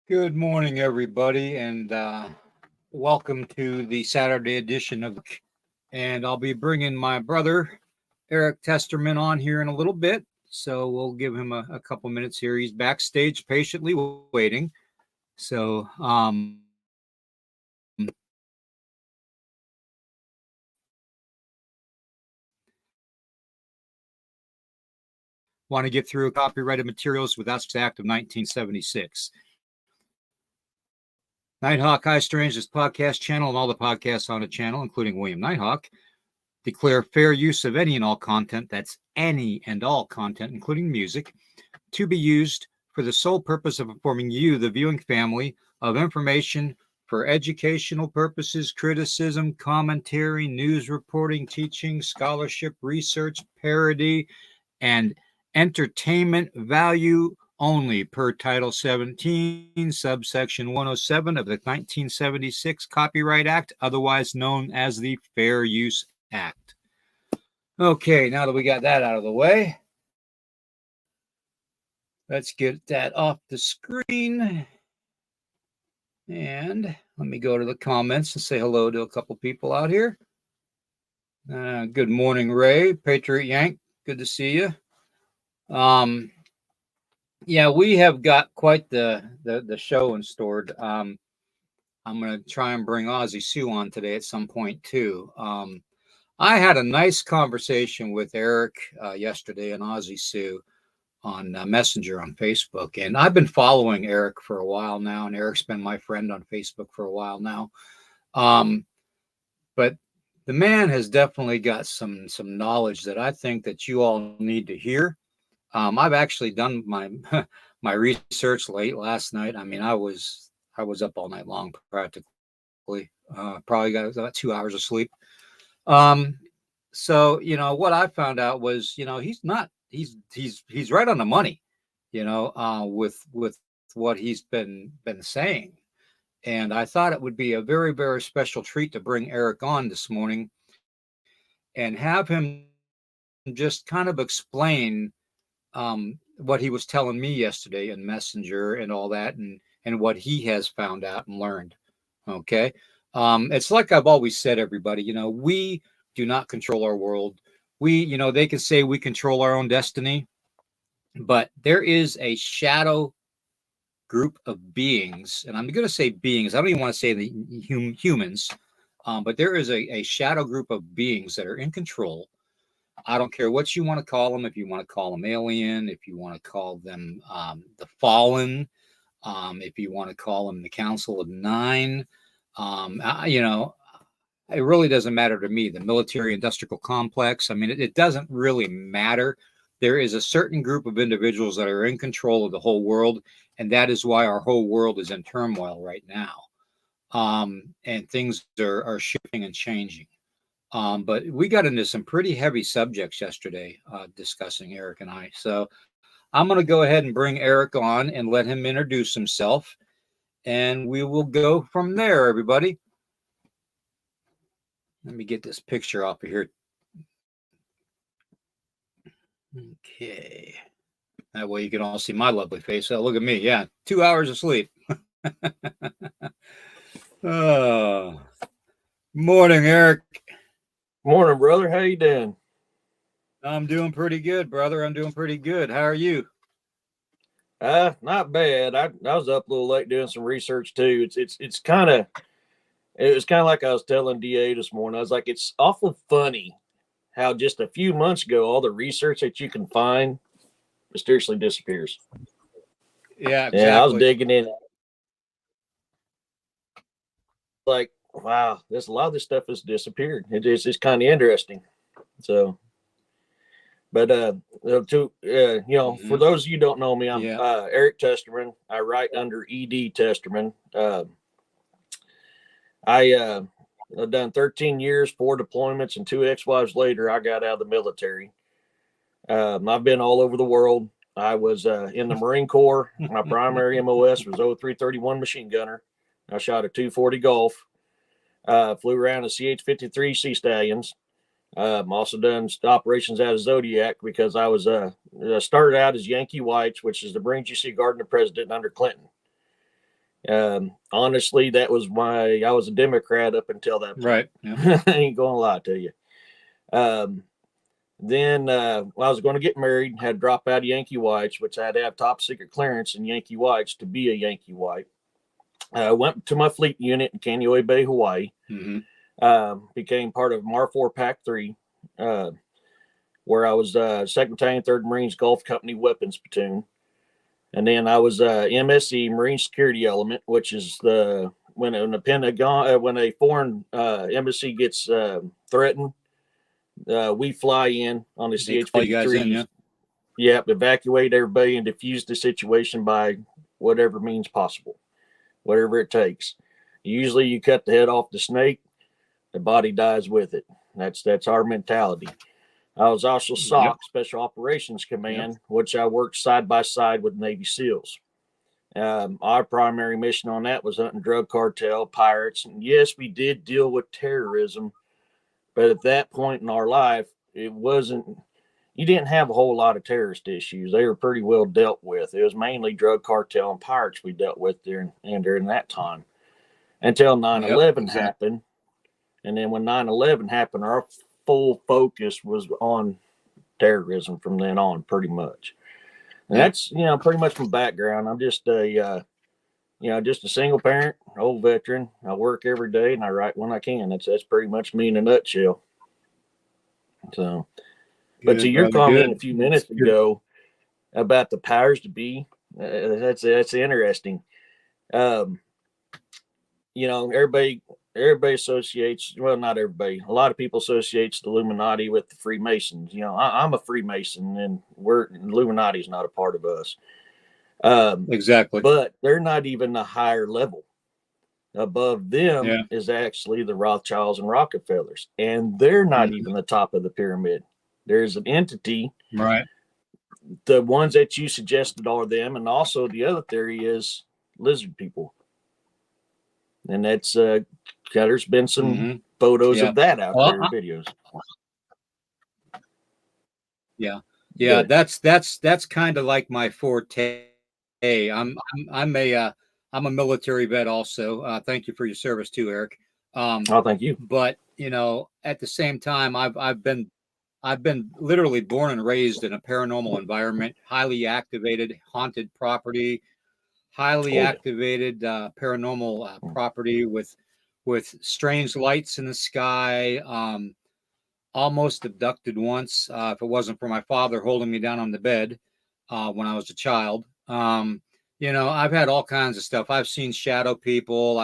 Good morning, everybody, and welcome to the Saturday edition of. And I'll be bringing my brother Eric Testerman on here in a little bit, so we'll give him a couple minutes here. He's backstage patiently waiting. So, want to get through copyrighted materials with us Act of 1976. Nighthawk High Strange, this podcast channel, and all the podcasts on the channel, including William Nighthawk, declare fair use of any and all content, that's any and all content, including music, to be used for the sole purpose of informing you, the viewing family, of information for educational purposes, criticism, commentary, news reporting, teaching, scholarship, research, parody, and entertainment value only per Title 17, subsection 107 of the 1976 Copyright Act, otherwise known as the Fair Use Act. Okay, now that we got that out of the way, let's get that off the screen. And let me go to the comments and say hello to a couple people out here. Good morning, Ray, Patriot Yank. Good to see you. Yeah, we have got quite the show in stored. I'm going to try and bring Ozzy Sue on today at some point too. I had a nice conversation with Eric yesterday and Ozzy Sue on Messenger on Facebook, and I've been following Eric for a while now, and Eric's been my friend on Facebook for a while now. But the man has definitely got some knowledge that I think that you all need to hear. I've actually done my my research late last night. I mean, I was up all night long practically. Probably got about 2 hours of sleep. So what I found out was he's right on the money. With what he's been saying, and I thought it would be a very, very special treat to bring Eric on this morning and have him just kind of explain what he was telling me yesterday in Messenger and all that, and what he has found out and learned. Okay. It's like I've always said, everybody, we do not control our world. They can say we control our own destiny, but there is a shadow group of beings, and I'm going to say beings. I don't even want to say the humans, but there is a shadow group of beings that are in control. I don't care what you want to call them. If you want to call them alien, if you want to call them the fallen, if you want to call them the Council of Nine, it really doesn't matter to me. The military industrial complex. I mean, it doesn't really matter. There is a certain group of individuals that are in control of the whole world, and that is why our whole world is in turmoil right now. And things are shifting and changing. But we got into some pretty heavy subjects yesterday discussing, Eric and I. So I'm going to go ahead and bring Eric on and let him introduce himself, and we will go from there, everybody. Let me get this picture off of here. Okay. That way you can all see my lovely face. Oh, look at me. Yeah, 2 hours of sleep. Oh, morning, Eric. Morning, brother. How you doing? I'm doing pretty good, brother. I'm doing pretty good. How are you? Not bad. I was up a little late doing some research too. It's kind of like I was telling DA this morning. I was like, it's awful funny how just a few months ago all the research that you can find mysteriously disappears. Yeah, exactly. Yeah, I was digging in. Like, wow, there's a lot of this stuff has disappeared. It's kind of interesting. So, but for those of you who don't know me, I'm Eric Testerman. I write under ED Testerman. I've done 13 years, 4 deployments, and 2 ex-wives later, I got out of the military. I've been all over the world. I was in the Marine Corps. My primary MOS was 0331 machine gunner. I shot a 240 Golf. Flew around a CH-53 Sea Stallions. Also done operations out of Zodiac because I was started out as Yankee Whites, which is the Marines you see guarding the president under Clinton. Honestly, that was why I was a Democrat up until that point. Right. Yeah. I ain't gonna lie to you. Then I was going to get married, had to drop out of Yankee Whites, which I had to have top secret clearance in Yankee Whites to be a Yankee White. I went to my fleet unit in Kaneohe Bay, Hawaii. Became part of MAR4 Pac 3, where I was 2nd Battalion, 3rd Marines Gulf Company Weapons Platoon. And then I was MSE, Marine Security Element, which is when a Pentagon, when a foreign embassy gets threatened, we fly in on the CH-53s. Yep, evacuate everybody and defuse the situation by whatever means possible, whatever it takes. Usually you cut the head off the snake, the body dies with it. That's our mentality. I was also SOC, Special Operations Command, which I worked side by side with Navy SEALs. Our primary mission on that was hunting drug cartel, pirates, and yes, we did deal with terrorism, but at that point in our life, it wasn't. You didn't have a whole lot of terrorist issues. They were pretty well dealt with. It was mainly drug cartel and pirates we dealt with during that time until 9/11 happened. And then when 9/11 happened, our full focus was on terrorism from then on, pretty much. And that's, pretty much my background. I'm just just a single parent, old veteran. I work every day and I write when I can. That's pretty much me in a nutshell. So, but to your comment a few minutes ago about the powers to be, that's interesting. Everybody associates, well, not everybody, a lot of people associates the Illuminati with the Freemasons. I'm a Freemason and Illuminati is not a part of us. Exactly. But they're not even a higher level. Above them is actually the Rothschilds and Rockefellers, and they're not even the top of the pyramid. There's an entity, right? The ones that you suggested are them, and also the other theory is lizard people, and that's there's been some photos of that out there, videos. Yeah, that's kind of like my forte. I'm a military vet also. Thank you for your service too, Eric. Thank you. But at the same time, I've been literally born and raised in a paranormal environment, highly activated haunted property, highly activated paranormal property with strange lights in the sky. Almost abducted once. If it wasn't for my father holding me down on the bed when I was a child. I've had all kinds of stuff. I've seen shadow people.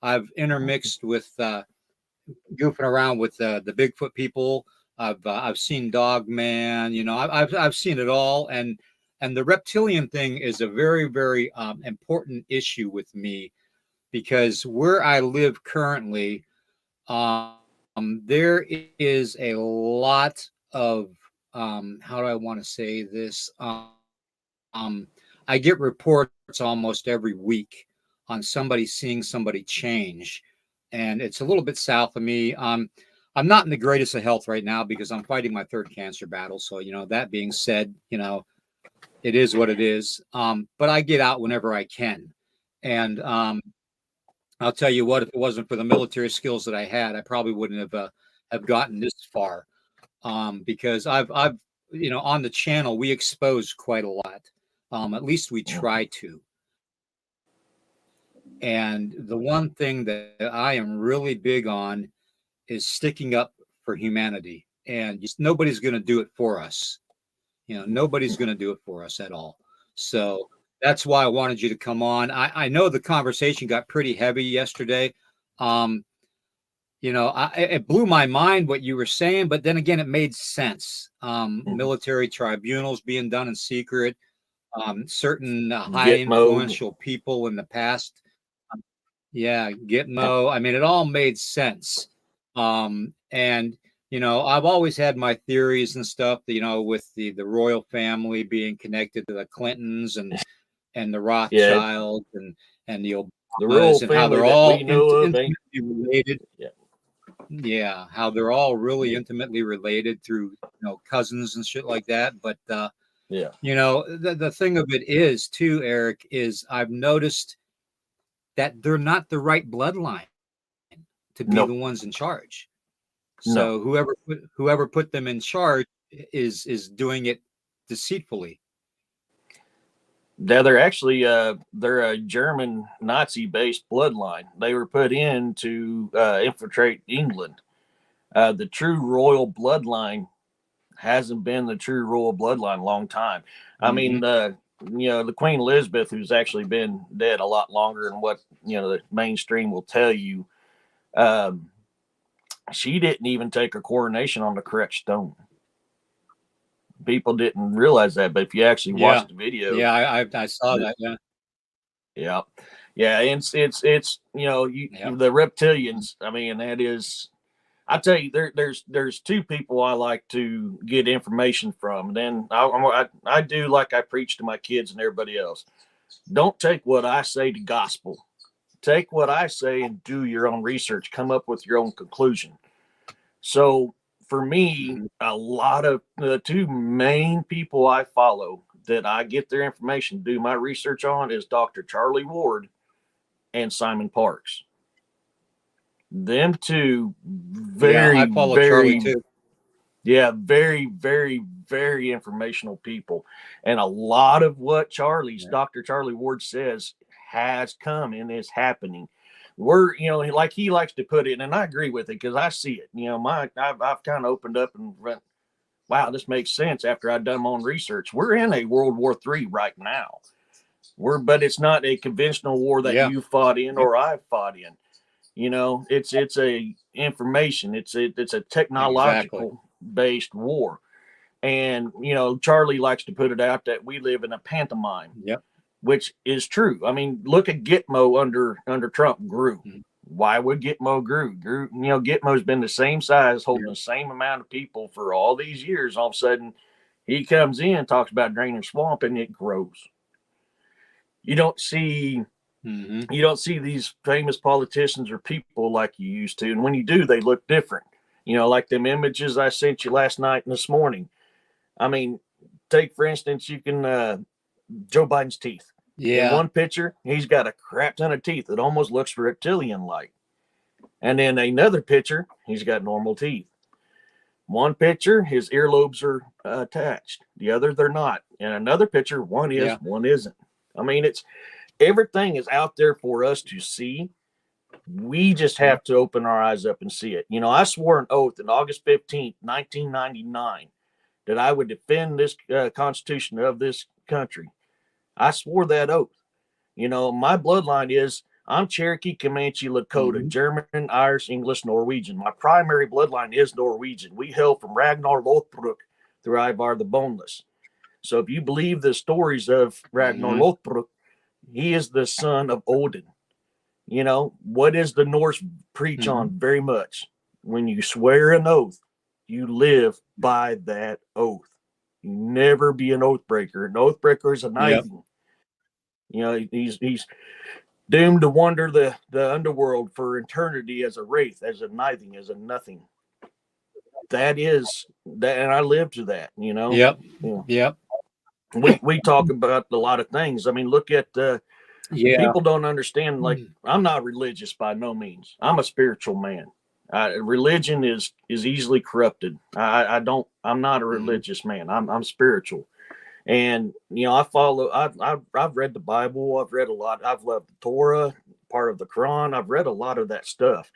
I've intermixed with goofing around with the Bigfoot people. I've seen Dog Man. I've seen it all, and the reptilian thing is a very, very important issue with me because where I live currently, there is a lot of how do I want to say this? I get reports almost every week on somebody seeing somebody change, and it's a little bit south of me. I'm not in the greatest of health right now because I'm fighting my 3rd cancer battle. So, that being said, it is what it is. But I get out whenever I can. And I'll tell you what, if it wasn't for the military skills that I had, I probably wouldn't have gotten this far. Because I've on the channel, we expose quite a lot. At least we try to. And the one thing that I am really big on is sticking up for humanity. And just nobody's going to do it for us. Nobody's going to do it for us at all. So that's why I wanted you to come on. I know the conversation got pretty heavy yesterday. It blew my mind what you were saying, but then again, it made sense. Military tribunals being done in secret, certain high influential people in the past. Gitmo. I mean, it all made sense. And I've always had my theories and stuff, with the royal family being connected to the Clintons and the Rothschilds and the Obamas, and how they're all intimately related. Yeah, how they're all really intimately related through cousins and shit like that. But the thing of it is too, Eric, is I've noticed that they're not the right bloodline to be the No, ones in charge. no. So whoever put them in charge is doing it deceitfully. They're actually they're a German Nazi-based bloodline. They were put in to infiltrate England. The true royal bloodline hasn't been the true royal bloodline in a long time. I mean, the Queen Elizabeth, who's actually been dead a lot longer than what the mainstream will tell you, um, she didn't even take her coronation on the correct stone. People didn't realize that, but if you actually watch the video, yeah, I saw that. Yeah, yeah, yeah, it's the reptilians. I mean, that is. I tell you, there's two people I like to get information from. And then I do like I preach to my kids and everybody else. Don't take what I say to gospel. Take what I say and do your own research. Come up with your own conclusion. So for me, a lot of the two main people I follow that I get their information, do my research on, is Dr. Charlie Ward and Simon Parks. Them two I follow Charlie too. Yeah, very, very, very informational people. And a lot of what Dr. Charlie Ward says has come and is happening. We're, like he likes to put it, and I agree with it because I see it. I've kind of opened up and went, wow, this makes sense after I've done my own research. We're in a World War III right now. But it's not a conventional war that you fought in or I fought in. It's a information. It's a technological based war. And Charlie likes to put it out that we live in a pantomime. Yep. Which is true. I mean, look at Gitmo under Trump grew. Why would Gitmo grew? Gitmo's been the same size, holding the same amount of people for all these years. All of a sudden, he comes in, talks about draining swamp, and it grows. You don't see these famous politicians or people like you used to, and when you do, they look different. Like them images I sent you last night and this morning. I mean, take for instance, you can Joe Biden's teeth. Yeah. In one picture, he's got a crap ton of teeth. It almost looks reptilian-like. And then another picture, he's got normal teeth. One picture, his earlobes are attached. The other, they're not. And another picture, one is, one isn't. I mean, everything is out there for us to see. We just have to open our eyes up and see it. I swore an oath on August 15th, 1999, that I would defend this Constitution of this country. I swore that oath. My bloodline is I'm Cherokee, Comanche, Lakota, German, Irish, English, Norwegian. My primary bloodline is Norwegian. We hail from Ragnar Lothbrok through Ivar the Boneless. So if you believe the stories of Ragnar Lothbrok, he is the son of Odin. What does the Norse preach on very much? When you swear an oath, you live by that oath. You never be an oath breaker. An oath breaker is a Nithing. He's doomed to wander the underworld for eternity as a wraith, as a Nithing, as a nothing. That is that, and I live to that. Yep. We talk about a lot of things. I mean, look at people don't understand. Like, I'm not religious by no means. I'm a spiritual man. Religion is easily corrupted. I'm not a religious man. I'm spiritual. And I've read the Bible. I've read a lot. I've loved the Torah, part of the Quran. I've read a lot of that stuff.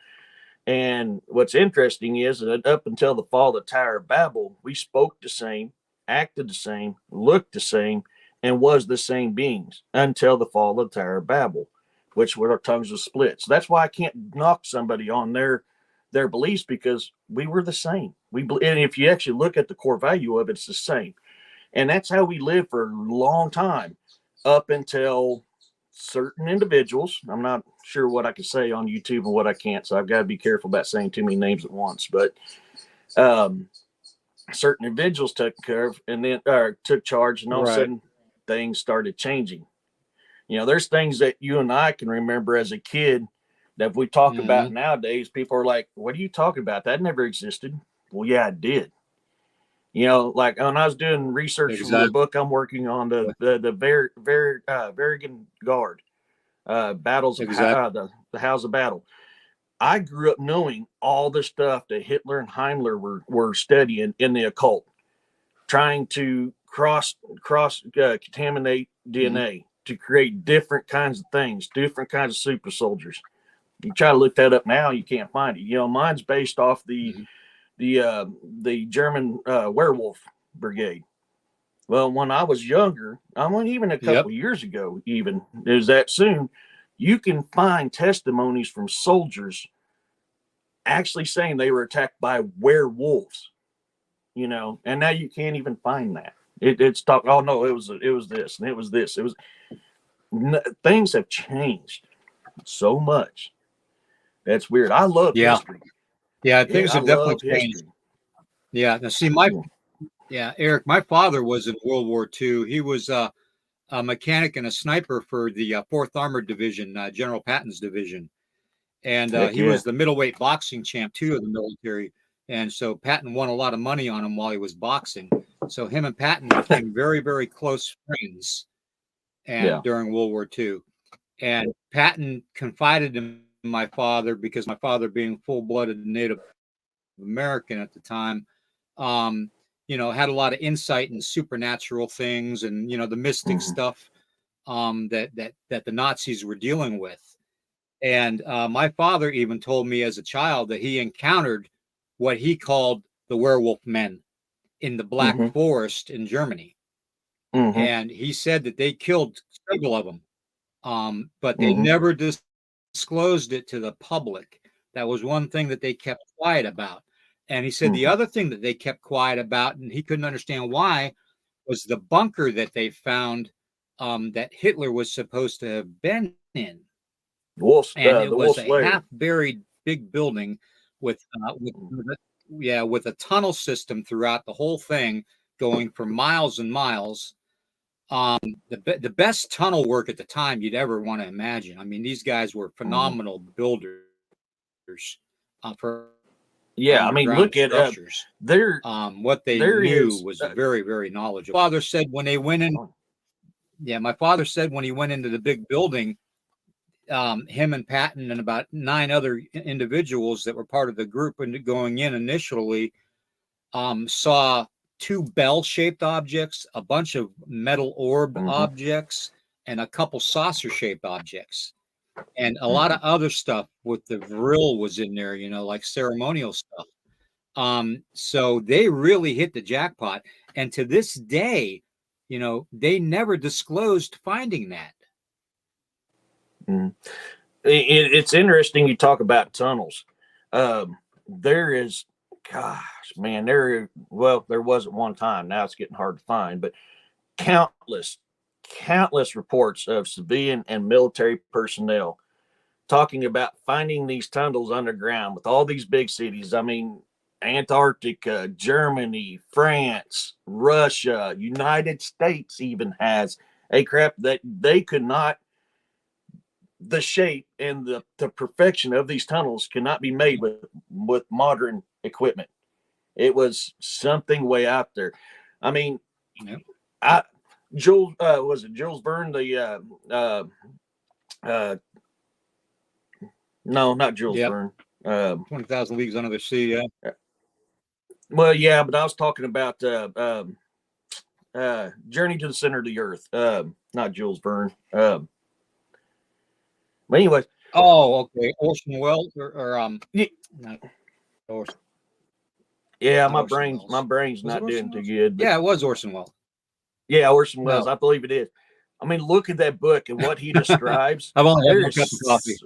And what's interesting is that up until the fall of the Tower of Babel, we spoke the same, acted the same, looked the same, and was the same beings until the fall of the Tower of Babel, which where our tongues were split. So that's why I can't knock somebody on their beliefs, because we were the same. And if you actually look at the core value of it, it's the same. And that's how we lived for a long time, up until certain individuals. I'm not sure what I can say on YouTube and what I can't, so I've got to be careful about saying too many names at once. But certain individuals took care of, and then took charge, and all of a sudden things started changing. There's things that you and I can remember as a kid that if we talk about nowadays, people are like, "What are you talking about? That never existed." Well, yeah, it did. Like when I was doing research for the book I'm working on, the Varigan Guard. battles of Exactly. the House of Battle. I grew up knowing all the stuff that Hitler and Himmler were studying in the occult, trying to cross contaminate DNA to create different kinds of things, different kinds of super soldiers. You try to look that up now, you can't find it. You know, mine's based off the German werewolf brigade. Well, when I was younger, I mean, even a couple Yep. of years ago, even is that soon, you can find testimonies from soldiers actually saying they were attacked by werewolves. You know, and now you can't even find that. It's talk. Oh no, it was this and it was this. It was things have changed so much. That's weird. I love Yeah. history. Yeah. Yeah, Things I have definitely love changed. history. Yeah. Now, see, Eric, my father was in World War II. He was a mechanic and a sniper for the 4th Armored Division, General Patton's division. And Heck he yeah. was the middleweight boxing champ, too, of the military. And so Patton won a lot of money on him while he was boxing. So him and Patton became very, very close friends Yeah. and during World War II. And Patton confided in my father because my father, being full-blooded Native American at the time, had a lot of insight in supernatural things and the mystic stuff that the Nazis were dealing with. And my father even told me as a child that he encountered what he called the werewolf men in the Black Forest in Germany. And he said that they killed several of them, but they never disclosed it to the public. That was one thing that they kept quiet about. And he said the other thing that they kept quiet about, and he couldn't understand why, was the bunker that they found that Hitler was supposed to have been in. And it The was Wolf a Slayer. half-buried big building with with a tunnel system throughout the whole thing, going for miles and miles. The best tunnel work at the time you'd ever want to imagine. I mean, these guys were phenomenal builders for Yeah, I mean, underground look at structures. there. What they There knew is. was very, very knowledgeable. Father said when they went in, yeah, my father said when he went into the big building, him and Patton and about 9 other individuals that were part of the group and going in initially saw 2 bell-shaped objects, a bunch of metal orb objects, and a couple saucer-shaped objects. And a lot of other stuff with the vril was in there, like ceremonial stuff. So they really hit the jackpot. And to this day, they never disclosed finding that. It's interesting you talk about tunnels. There is, gosh, man, there wasn't one time. Now it's getting hard to find, but countless reports of civilian and military personnel talking about finding these tunnels underground with all these big cities. I mean, Antarctica, Germany, France, Russia, United States even has a crap that they could not. The shape and the perfection of these tunnels cannot be made with modern equipment. It was something way out there. I mean, Jules was it Jules Verne? No, not Jules Verne. 20,000 Leagues Under the Sea. Yeah. Well, yeah, but I was talking about Journey to the Center of the Earth. Not Jules Verne. But anyway. Oh, okay. Orson Welles not Orson. Yeah, my brain's not doing too good. But yeah, it was Orson Welles. Yeah, Orson Welles. I believe it is. I mean, look at that book and what he describes. I've only had 1 cup of coffee.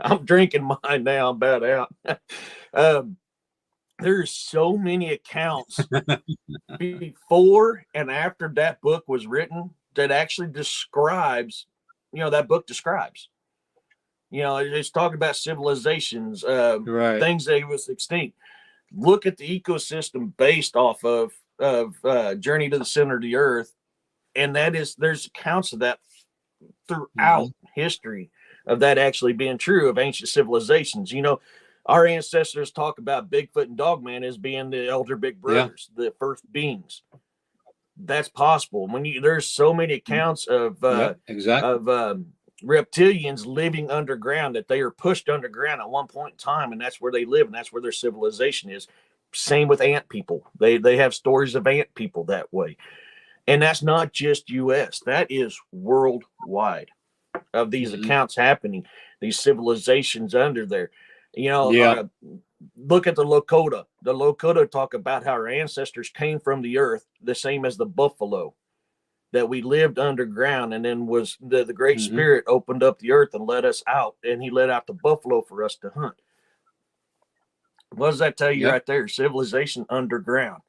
I'm drinking mine now. I'm about out. There's so many accounts before and after that book was written that actually describes, that book describes. It's talking about civilizations, things that was extinct. Look at the ecosystem based off of Journey to the Center of the Earth, and there's accounts of that throughout history of that actually being true of ancient civilizations. Our ancestors talk about Bigfoot and Dogman as being the elder big brothers, the first beings. That's possible. There's so many accounts of reptilians living underground, that they are pushed underground at one point in time, and that's where they live, and that's where their civilization is. Same with ant people. They have stories of ant people that way. And that's not just US, that is worldwide, of these accounts happening, these civilizations under there. You know, look at the Lakota. The Lakota talk about how our ancestors came from the earth, the same as the buffalo, that we lived underground, and then was the Great Spirit opened up the earth and let us out, and he let out the buffalo for us to hunt. What does that tell you right there? Civilization underground.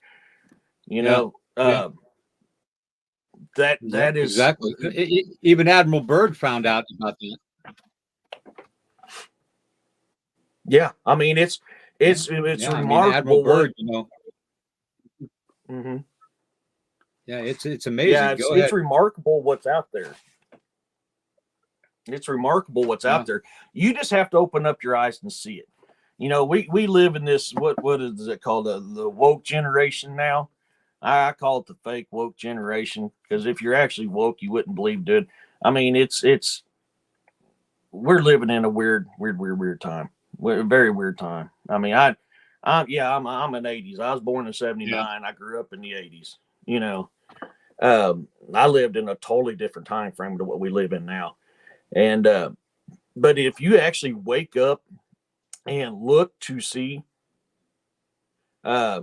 You know, that is exactly. Even Admiral Byrd found out about that. Yeah, I mean it's remarkable. Byrd, you know. Yeah, it's amazing. Yeah, it's remarkable what's out there. It's remarkable what's out there. You just have to open up your eyes and see it. You know, we live in this what is it called, the woke generation now. I call it the fake woke generation, because if you're actually woke, you wouldn't believe it. I mean, we're living in a weird time. Very weird time. I mean, I'm an 80s. I was born in 79. I grew up in the 80s. You know, I lived in a totally different time frame to what we live in now. And but if you actually wake up and look to see, I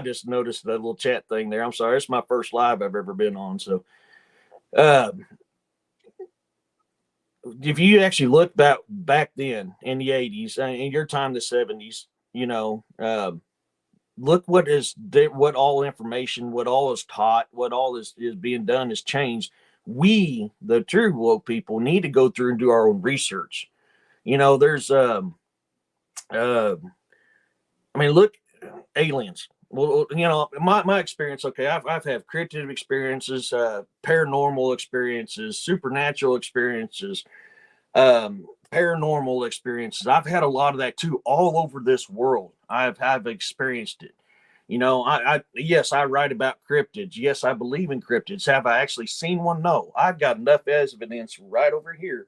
just noticed that little chat thing there. I'm sorry, it's my first live I've ever been on. So if you actually look back then in the 80s, in your time, the 70s, you know, look what all information, what all is taught, what all is being done has changed. We, the true woke people, need to go through and do our own research. You know, there's I mean, look, aliens. Well, you know, my experience, okay, I've had cryptid experiences, paranormal experiences, supernatural experiences, paranormal experiences. I've had a lot of that too, all over this world. I've experienced it. You know, yes, I write about cryptids. Yes, I believe in cryptids. Have I actually seen one? No. I've got enough evidence right over here,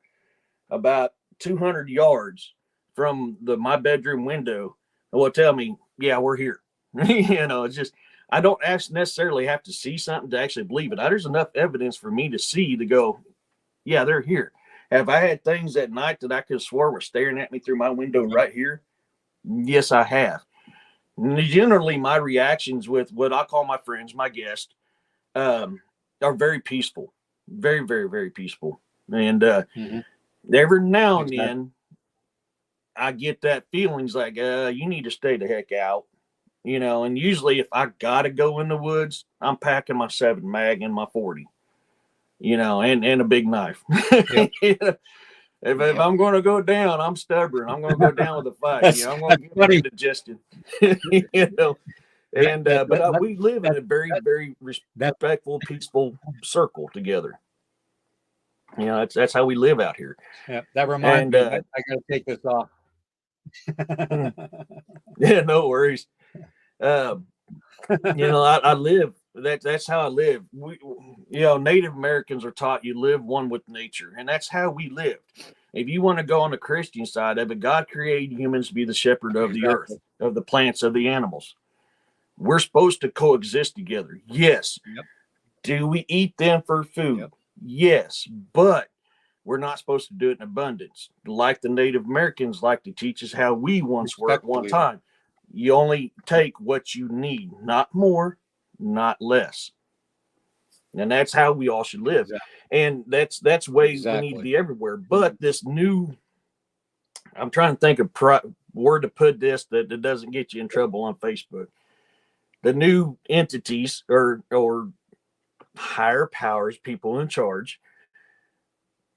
about 200 yards from my bedroom window, that will tell me, yeah, we're here. You know, it's just, I don't necessarily have to see something to actually believe it. There's enough evidence for me to see to go, yeah, they're here. Have I had things at night that I could have swore were staring at me through my window right here? Yes, I have. Generally, my reactions with what I call my friends, my guests, are very peaceful, very, very, very peaceful. And every now and then, I get that feelings like, you need to stay the heck out, you know. And usually, if I gotta go in the woods, I'm packing my 7 mag and my 40, you know, and a big knife. You know? If I'm going to go down, I'm stubborn. I'm going to go down with a fight. You know, I'm going to get indigestion. You know, and but we live in a very, very respectful, peaceful circle together. You know, that's how we live out here. Yeah, that reminds me. I got to take this off. Yeah, no worries. You know, I live. That's how I live. You know, Native Americans are taught you live one with nature, and that's how we lived. If you want to go on the Christian side of it, God created humans to be the shepherd of the earth, of the plants, of the animals. We're supposed to coexist together. Yes. Do we eat them for food? Yes, but we're not supposed to do it in abundance. Like the Native Americans like to teach us how we once were at one time. You only take what you need, not more, not less. And that's how we all should live. And that's ways we need to be everywhere. But this new, I'm trying to think of word to put this that doesn't get you in trouble on Facebook. The new entities or higher powers, people in charge,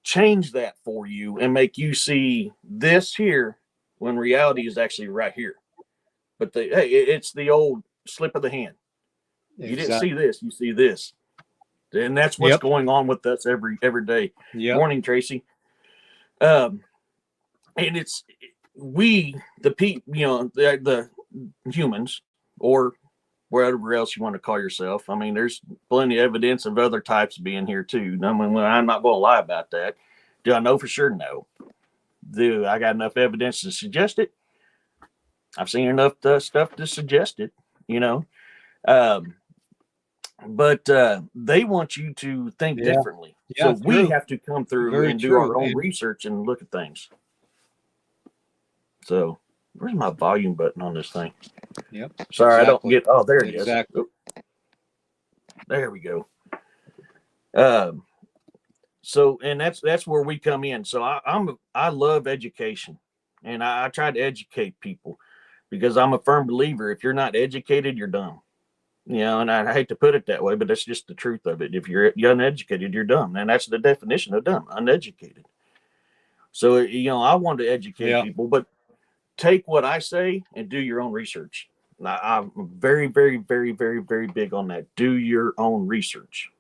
change that for you and make you see this here when reality is actually right here. But it's the old slip of the hand. You didn't see this, you see this. And that's what's going on with us every day. Morning, Tracy. And it's we, the people, you know, the humans, or whatever else you want to call yourself. I mean, there's plenty of evidence of other types being here too. I mean, I'm not going to lie about that. Do I know for sure? No. Do I got enough evidence to suggest it? I've seen enough stuff to suggest it, you know. Um, but they want you to think Yeah. differently. Yeah. So we True. have to come through Very and do our true. own And research and look at things. So where's my volume button on this thing? yep. Sorry, I don't Exactly. get. Oh, there it is. Exactly. Oh, there we go. Um, so, and that's where we come in. So I love education, and I try to educate people because I'm a firm believer. If you're not educated, you're dumb. You know, and I hate to put it that way, but that's just the truth of it. If you're uneducated, you're dumb, and that's the definition of dumb, uneducated. So, you know, I want to educate Yeah. people, but take what I say and do your own research. Now, I'm very, very, very, very, very big on that. Do your own research.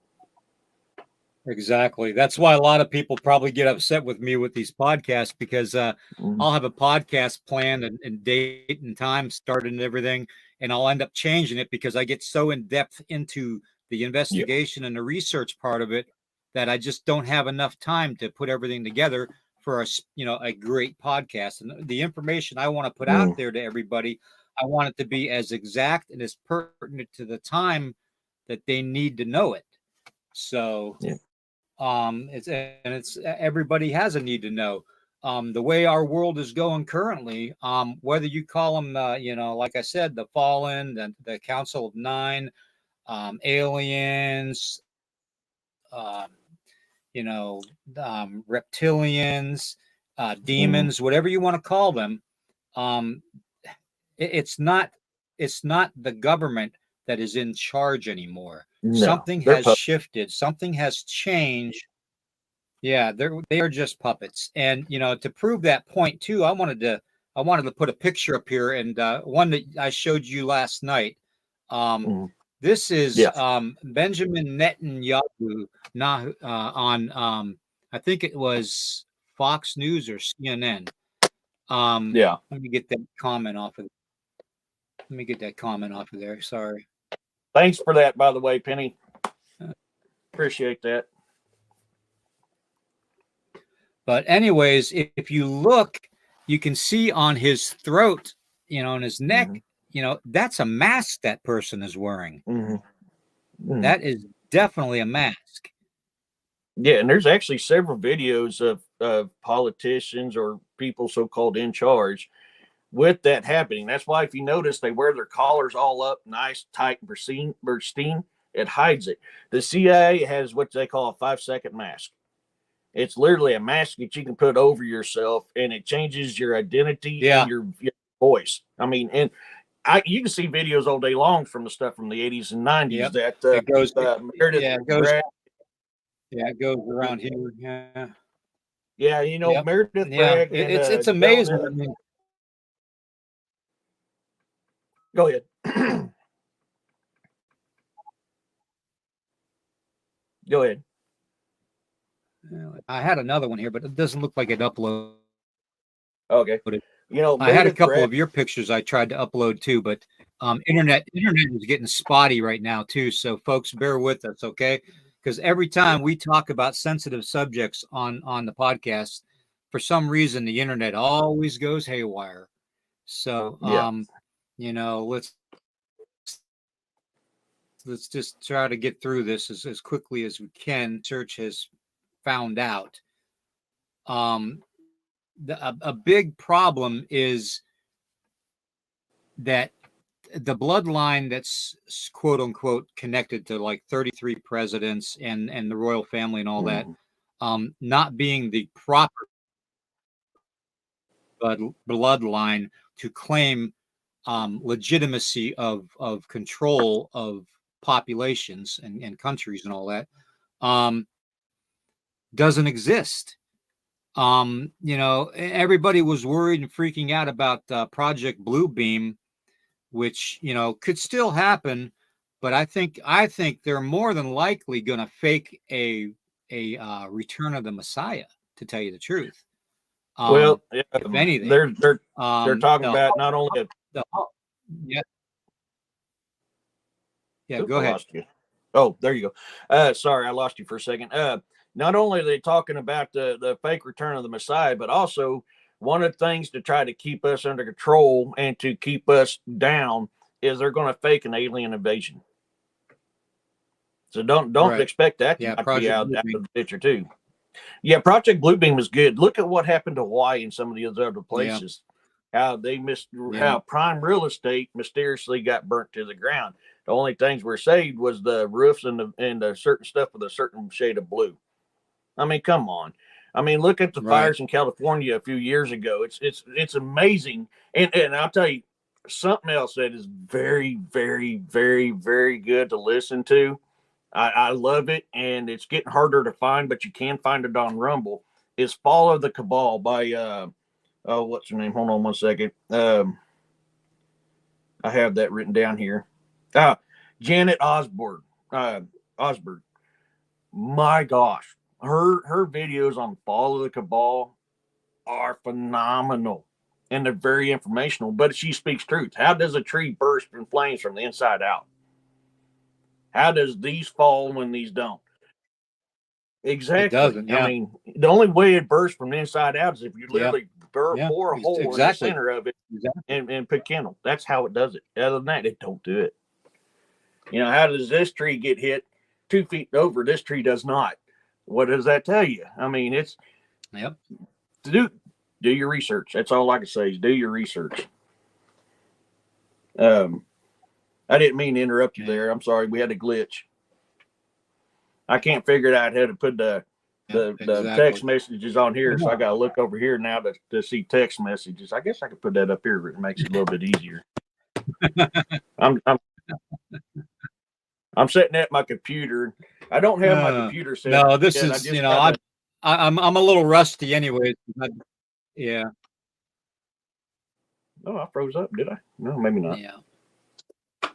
Exactly. That's why a lot of people probably get upset with me with these podcasts because Mhm. I'll have a podcast planned and date and time started and everything, and I'll end up changing it because I get so in depth into the Yeah. investigation and the research part of it that I just don't have enough time to put everything together for a great podcast. And the information I want to put out Mm. there to everybody, I want it to be as exact and as pertinent to the time that they need to know it. So Yeah. it's everybody has a need to know. The way our world is going currently, whether you call them, like I said, the Fallen, the Council of Nine, aliens, um, you know, reptilians, Mm. demons, whatever you want to call them, um, it's not the government that is in charge anymore. No, Something they're has shifted. Something has changed. Yeah, they are just puppets. And to prove that point too, I wanted to put a picture up here and one that I showed you last night. Um, mm. this is Yeah. Benjamin Netanyahu on I think it was Fox News or CNN. Yeah. Let me get that comment off of. Let me get that comment off of there. Sorry. Thanks for that, by the way, Penny. Uh, Appreciate that. But anyways, if you look, you can see on his throat, on his neck, Mm-hmm. That's a mask that person is wearing. Mm-hmm. Mm-hmm. That is definitely a mask. Yeah, and there's actually several videos of politicians or people so-called in charge with that happening. That's why if you notice they wear their collars all up, nice, tight, pristine, it hides it. The CIA has what they call a 5-second mask. It's literally a mask that you can put over yourself, and it changes your identity and Yeah. your voice. I mean, and you can see videos all day long from the stuff from the 80s and 90s Yep. that It goes. Meredith Yeah. It goes. Bragg. Yeah. It goes around here. Yeah. Yeah, Yep. Meredith Yeah. Bragg and It's amazing. Jonah. I mean, Go ahead. Go ahead. I had another one here, but it doesn't look like it uploaded. Okay. I had a Meredith couple Bragg. of your pictures I tried to upload too, but internet is getting spotty right now too. So folks, bear with us, okay? Because every time we talk about sensitive subjects on the podcast, for some reason the internet always goes haywire. So Yeah. let's just try to get through this as quickly as we can. Search has found out. Um, a big problem is that the bloodline that's quote unquote connected to like 33 presidents and the royal family and all that, Mm. not being the proper bloodline to claim legitimacy of control of populations and countries and all that, um, doesn't exist. Everybody was worried and freaking out about Project Bluebeam, which could still happen, but I think they're more than likely going to fake a Return of the Messiah. To tell you the truth, Well, if anything, they're talking the about not only the yeah, Yeah, Oop, go I ahead. lost you. Oh, there you go. Sorry, I lost you for a second. Not only are they talking about the fake return of the Messiah, but also one of the things to try to keep us under control and to keep us down is they're going to fake an alien invasion. So don't Right. expect that to Yeah, not be Project out of Bluebeam. the picture too. Yeah, Project Bluebeam is good. Look at what happened to Hawaii and some of the other Yeah, places. How they yeah, how prime real estate mysteriously got burnt to the ground. The only things were saved was the roofs and the certain stuff with a certain shade of blue. I mean, come on. I mean, look at the right. fires in California a few years ago. It's amazing. And I'll tell you something else that is very, very, very, very good to listen to. I love it, and it's getting harder to find, but you can find it on Rumble. Is Fall of the Cabal by oh, what's her name? Hold on one second. I have that written down here. Janet Osborne. Osborne. My gosh, her videos on Fall of the Cabal are phenomenal, and they're very informational. But she speaks truth. How does a tree burst in flames from the inside out? How does these fall when these don't? It Exactly. doesn't. I Yeah, mean, the only way it bursts from the inside out is if you yeah, literally yeah. bore a hole in the Exactly. center of it Exactly. and put kindle. That's how it does it. Other than that, it don't do it. You know, how does this tree get hit 2 feet over? This tree does not. What does that tell you? I mean, it's Yep. do do your research. That's all I can say is do your research. Um, I didn't mean to interrupt you Yeah. there. I'm sorry. We had a glitch. I can't figure out how to put the Exactly. text messages on Well, here, so I got to look over here now to see text messages. I guess I could put that up here. It makes it a little bit easier. I'm I'm I'm sitting at my computer. I don't have my computer set up no, this yet. I is just got to. I'm a little rusty, anyways. Yeah, Oh, I froze up. Did I? No, maybe not. yeah.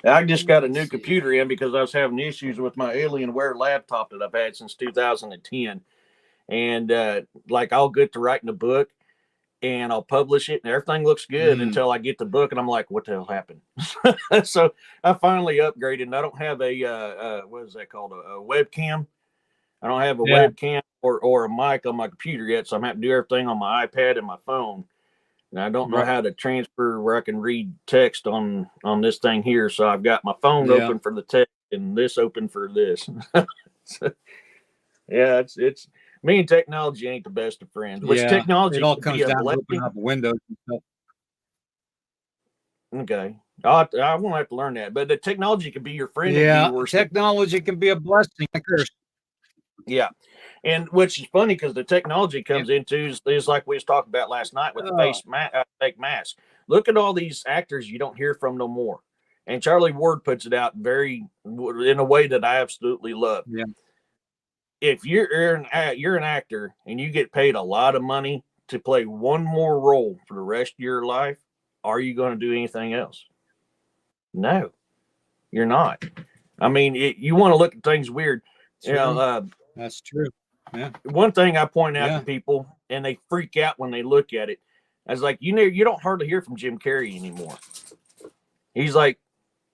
I just got a Let's new see. computer in because I was having issues with my Alienware laptop that I've had since 2010. And like I'll get to writing a book and I'll publish it and everything looks good Mm, until I get the book and I'm like, what the hell happened? So I finally upgraded and I don't have a what is that called? A webcam. I don't have a yeah, webcam or a mic on my computer yet, so I'm having to do everything on my iPad and my phone. And I don't know right. how to transfer where I can read text on this thing here. So I've got my phone Yeah, open for the text and this open for this. So, yeah, it's me and technology ain't the best of friends, which yeah. It technology all can be comes a down to opening blessing. up Windows and stuff. Okay. I won't have to learn that, but the technology can be your friend and be Yeah, your worst. technology can be a blessing. A curse. Yeah. And which is funny because the technology Yeah. comes into is like we was talking about last night with the Oh, fake mask. Look at all these actors you don't hear from no more. And Charlie Ward puts it out very in a way that I absolutely love. yeah, If you're an actor and you get paid a lot of money to play one more role for the rest of your life, are you going to do anything else? No, you're not. I mean, you want to look at things weird. You know, true. That's true. Yeah, one thing I point out to yeah, people, and they freak out when they look at it, I was like, you don't hardly hear from Jim Carrey anymore. He's like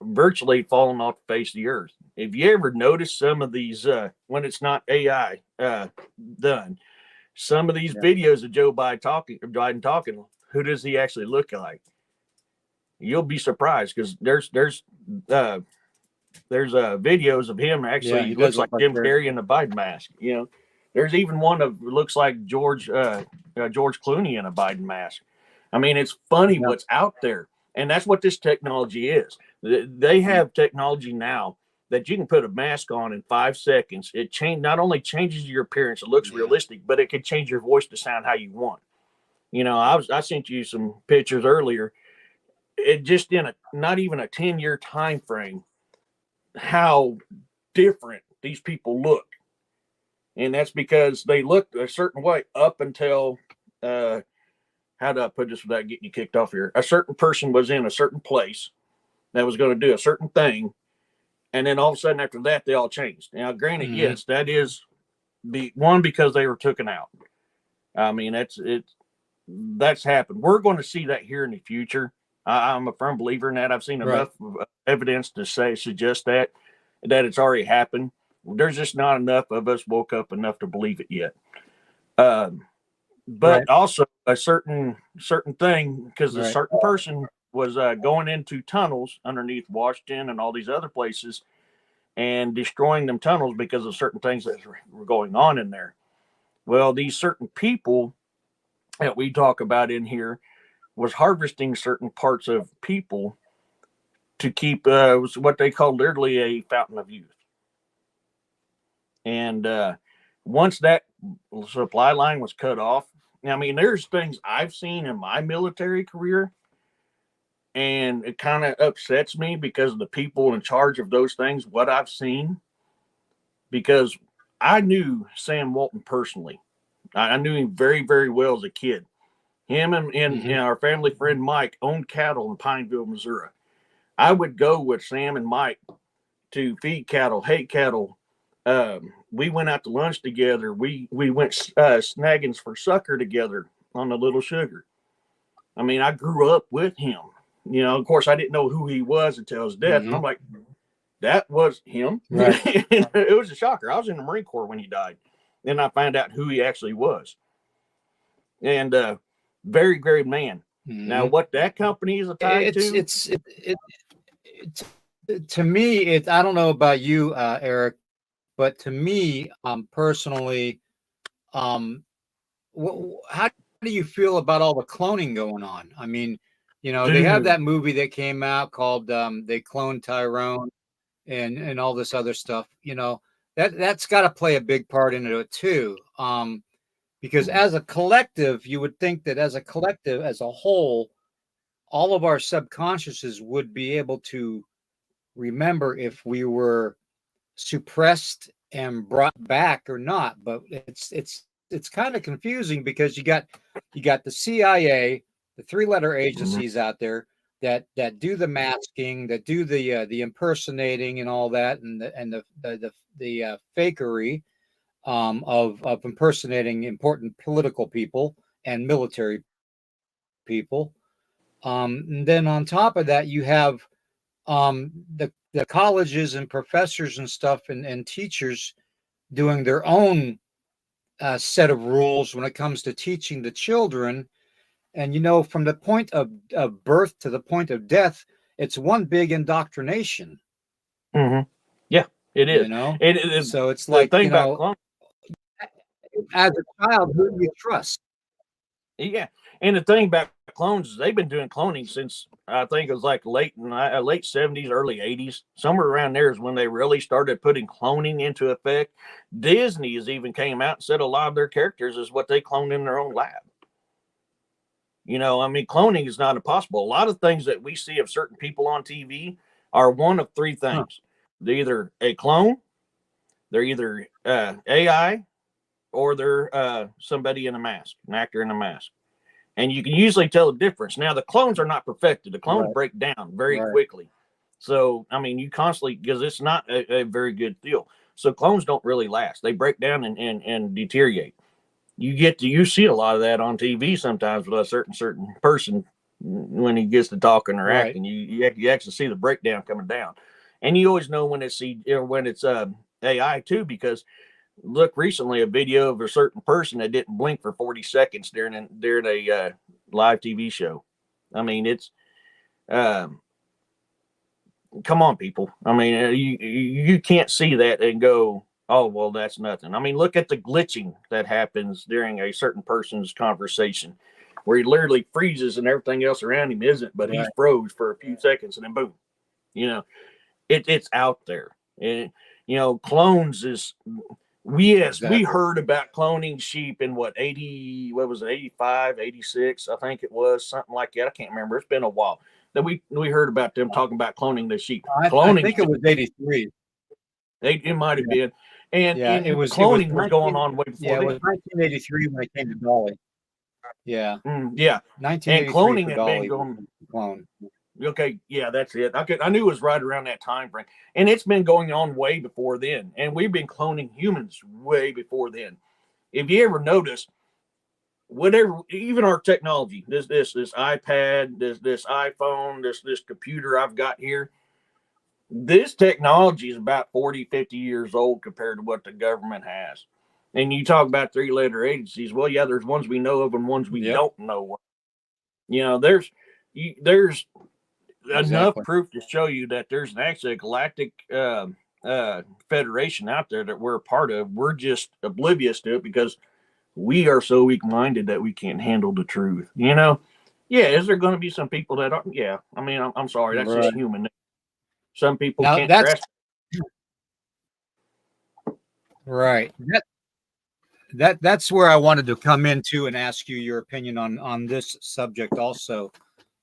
virtually falling off the face of the earth. If you ever notice some of these, when it's not AI done, some of these yeah, videos of Joe Biden talking, who does he actually look like? You'll be surprised because uh, there's videos of him yeah. actually He does looks look like like Jim Barry. Carrey in the Biden mask. You know, there's even one of looks like George Clooney in a Biden mask. I mean, it's funny Yeah, what's out there, and that's what this technology is. They yeah, have technology now that you can put a mask on in 5 seconds. It not only changes your appearance, it looks yeah. realistic, but it can change your voice to sound how you want. You know, I sent you some pictures earlier. It just in a not even a 10-year time frame, how different these people look. And that's because they looked a certain way up until how do I put this without getting you kicked off here? A certain person was in a certain place that was going to do a certain thing, and then all of a sudden after that they all changed. Now, granted, Hmm. yes, that is the one because they were taken out. I mean, that's happened. We're going to see that here in the future. I'm a firm believer in that. I've seen Right. enough evidence to suggest that. that it's already happened. There's just not enough of us woke up enough to believe it yet. But Right. also a certain thing, because a Right. certain person was going into tunnels underneath Washington and all these other places and destroying them tunnels because of certain things that were going on in there. Well, these certain people that we talk about in here was harvesting certain parts of people to keep was what they call literally a fountain of youth. And once that supply line was cut off, I mean, there's things I've seen in my military career, and it kind of upsets me because of the people in charge of those things, what I've seen, because I knew Sam Walton personally. I knew him very, very well as a kid. Him and our family friend Mike owned cattle in Pineville, Missouri. I would go with Sam and Mike to feed cattle, hate cattle. We went out to lunch together. We went snagging for sucker together on the Little Sugar. I mean, I grew up with him. You know, of course, I didn't know who he was until his death. And I'm like, that was him. Right. It was a shocker. I was in the Marine Corps when he died. Then I found out who he actually was. And very, very man. Now, what that company is tied to? To me, I don't know about you, Eric, but to me, personally, how do you feel about all the cloning going on? I mean, you know, they have that movie that came out called They Cloned Tyrone and all this other stuff. You know, that's got to play a big part into it too. Because as a collective, you would think that as a collective, as a whole, all of our subconsciouses would be able to remember if we were suppressed and brought back or not. But it's kind of confusing because you got the CIA, the three-letter agencies out there that do the masking, that do the impersonating and all that, and the fakery of impersonating important political people and military people. And then on top of that, you have the colleges and professors and stuff and teachers doing their own set of rules when it comes to teaching the children. And, you know, from the point of birth to the point of death, it's one big indoctrination. Yeah, it is. You know, it is. So it's like, you know, cloning, as a child, who do you trust? yeah, and the thing about clones is they've been doing cloning since I think it was like late 70s, early 80s, somewhere around there is when they really started putting cloning into effect. Disney has even came out and said a lot of their characters is what they cloned in their own lab. You know, I mean, cloning is not impossible. A lot of things that we see of certain people on TV are one of three things. They're either a clone, they're either AI, or they're somebody in a mask, an actor in a mask. And you can usually tell the difference. Now, the clones are not perfected. The clones break down very quickly. So, I mean, you constantly, because it's not a very good deal. So clones don't really last. They break down and deteriorate. You see a lot of that on TV sometimes with a certain person when he gets to talking or acting. You actually see the breakdown coming down. And you always know when it's AI too, because look recently a video of a certain person that didn't blink for 40 seconds during a live TV show. I mean, it's come on, people. I mean, you can't see that and go, oh, well, that's nothing. I mean, look at the glitching that happens during a certain person's conversation where he literally freezes and everything else around him isn't, but he's froze for a few seconds and then boom. You know, it's out there. And, you know, clones is we heard about cloning sheep in 85, 86, I think it was, something like that. I can't remember. It's been a while that we heard about them talking about cloning the sheep. I think it was 83. It might have been. And it was cloning was going on way before. Yeah, it was 1983 when it came to Dolly. Yeah. Yeah. 1983 and cloning for had Dolly been going. Clone. Okay, yeah, that's it. I knew it was right around that time frame, and it's been going on way before then. And we've been cloning humans way before then. If you ever notice, whatever, even our technology, this iPad, this iPhone, this computer I've got here, this technology is about 40, 50 years old compared to what the government has. And you talk about three-letter agencies. Well, yeah, there's ones we know of and ones we Yep. don't know of. You know, there's enough Exactly. proof to show you that there's actually a galactic federation out there that we're a part of. We're just oblivious to it because we are so weak-minded that we can't handle the truth. You know, yeah. Is there going to be some people that are? Yeah. I mean, I'm sorry. That's just Right. human. Some people Now can't that's grasp. right. That's where I wanted to come into and ask you your opinion on this subject also.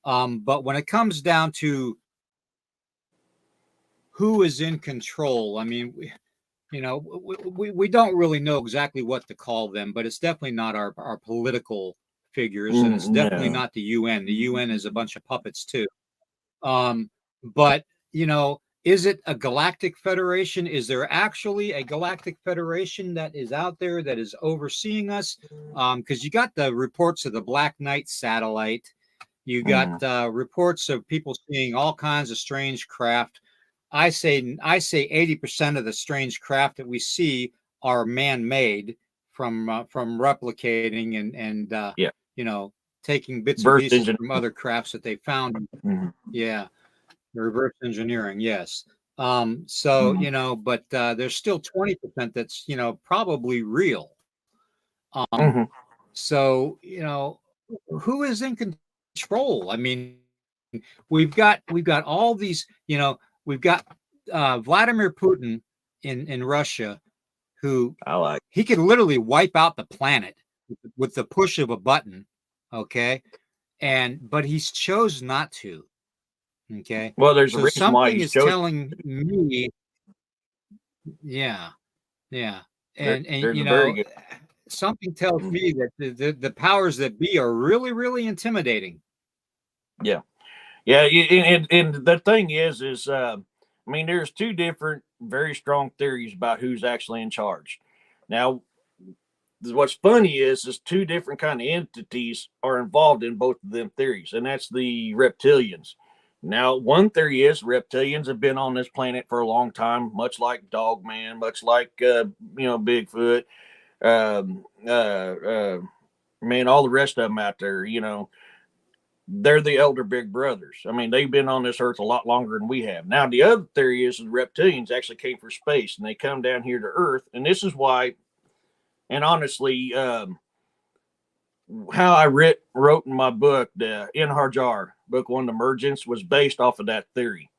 But when it comes down to who is in control, I mean, we don't really know exactly what to call them, but it's definitely not our political figures, and it's definitely No. not the UN. The UN is a bunch of puppets too. Um, but is it a galactic federation? Is there actually a galactic federation that is out there that is overseeing us? Because you got the reports of the Black Knight satellite, you got Mm. reports of people seeing all kinds of strange craft. I say 80% of the strange craft that we see are man-made from replicating and Yeah. you know taking bits and Reverse pieces engineering. from other crafts that they found. Mhm. Yeah, reverse engineering, yes. So, Mhm. but there's still 20% that's, probably real. Um, Mhm. so, who is in control? I mean, we've got all these, we've got Vladimir Putin in Russia, who I like. he could literally wipe out the planet with the push of a button. Okay. But he's chose not to. Okay. Well, there's a So reason why something he's is chosen. telling me, yeah, yeah. There, And there's a very good. something tells me that the powers that be are really, really intimidating. Yeah. Yeah. And the thing is, I mean, there's two different, very strong theories about who's actually in charge. Now, what's funny is two different kind of entities are involved in both of them theories, and that's the reptilians. Now, one theory is reptilians have been on this planet for a long time, much like Dogman, much like Bigfoot, um, uh, uh, man, all the rest of them out there. They're the elder big brothers. I mean, they've been on this earth a lot longer than we have. Now, the other theory is the reptilians actually came from space and they come down here to Earth, and this is why. And honestly, how I wrote in my book, the In Harjar, book one, Emergence, was based off of that theory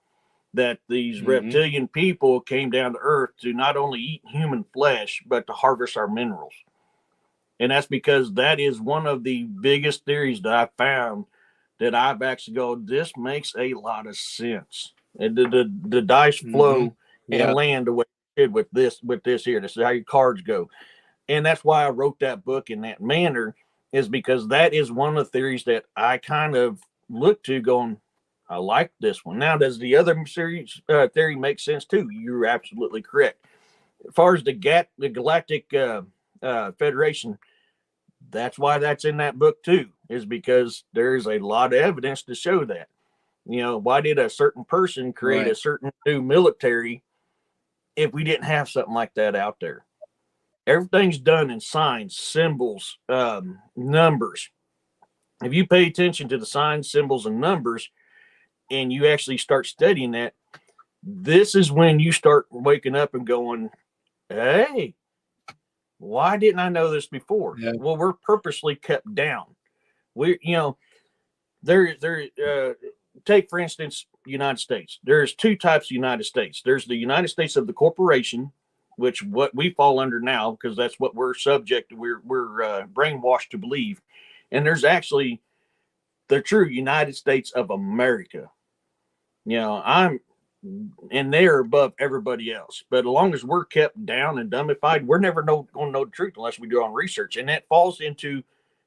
that these Hmm. reptilian people came down to Earth to not only eat human flesh, but to harvest our minerals. And that's because that is one of the biggest theories that I found that I've actually go, this makes a lot of sense. And the dice Hmm. flow and Yeah. land the way it did with this here. This is how your cards go. And that's why I wrote that book in that manner, is because that is one of the theories that I kind of look to going, I like this one. Now, does the other series theory make sense too? You're absolutely correct. As far as the Galactic Federation, that's why that's in that book too, is because there's a lot of evidence to show that. Why did a certain person create Right. a certain new military if we didn't have something like that out there? Everything's done in signs, symbols, numbers. If you pay attention to the signs, symbols, and numbers, and you actually start studying that, this is when you start waking up and going, hey, why didn't I know this before? Yeah. Well, we're purposely kept down. There, take for instance, United States. There's two types of United States. There's the United States of the corporation, which what we fall under now because that's what we're subject to. We're brainwashed to believe, and there's actually the true United States of America. I'm and they're above everybody else. But as long as we're kept down and dumbified, we're never going to know the truth unless we do our own research. And that falls into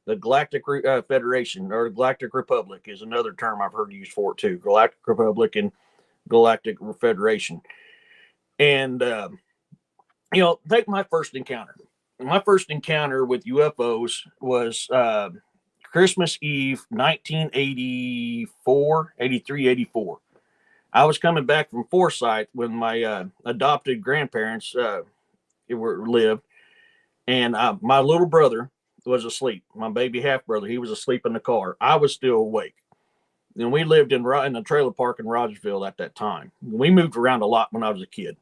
the Galactic Federation, or Galactic Republic is another term I've heard used for it too. Galactic Republic and Galactic Federation. And, take my first encounter. My first encounter with UFOs was Christmas Eve, 1984, 83, 84. I was coming back from Forsyth when my adopted grandparents lived, and my little brother was asleep. My baby half brother, he was asleep in the car. I was still awake. And we lived in a trailer park in Rogersville at that time. We moved around a lot when I was a kid.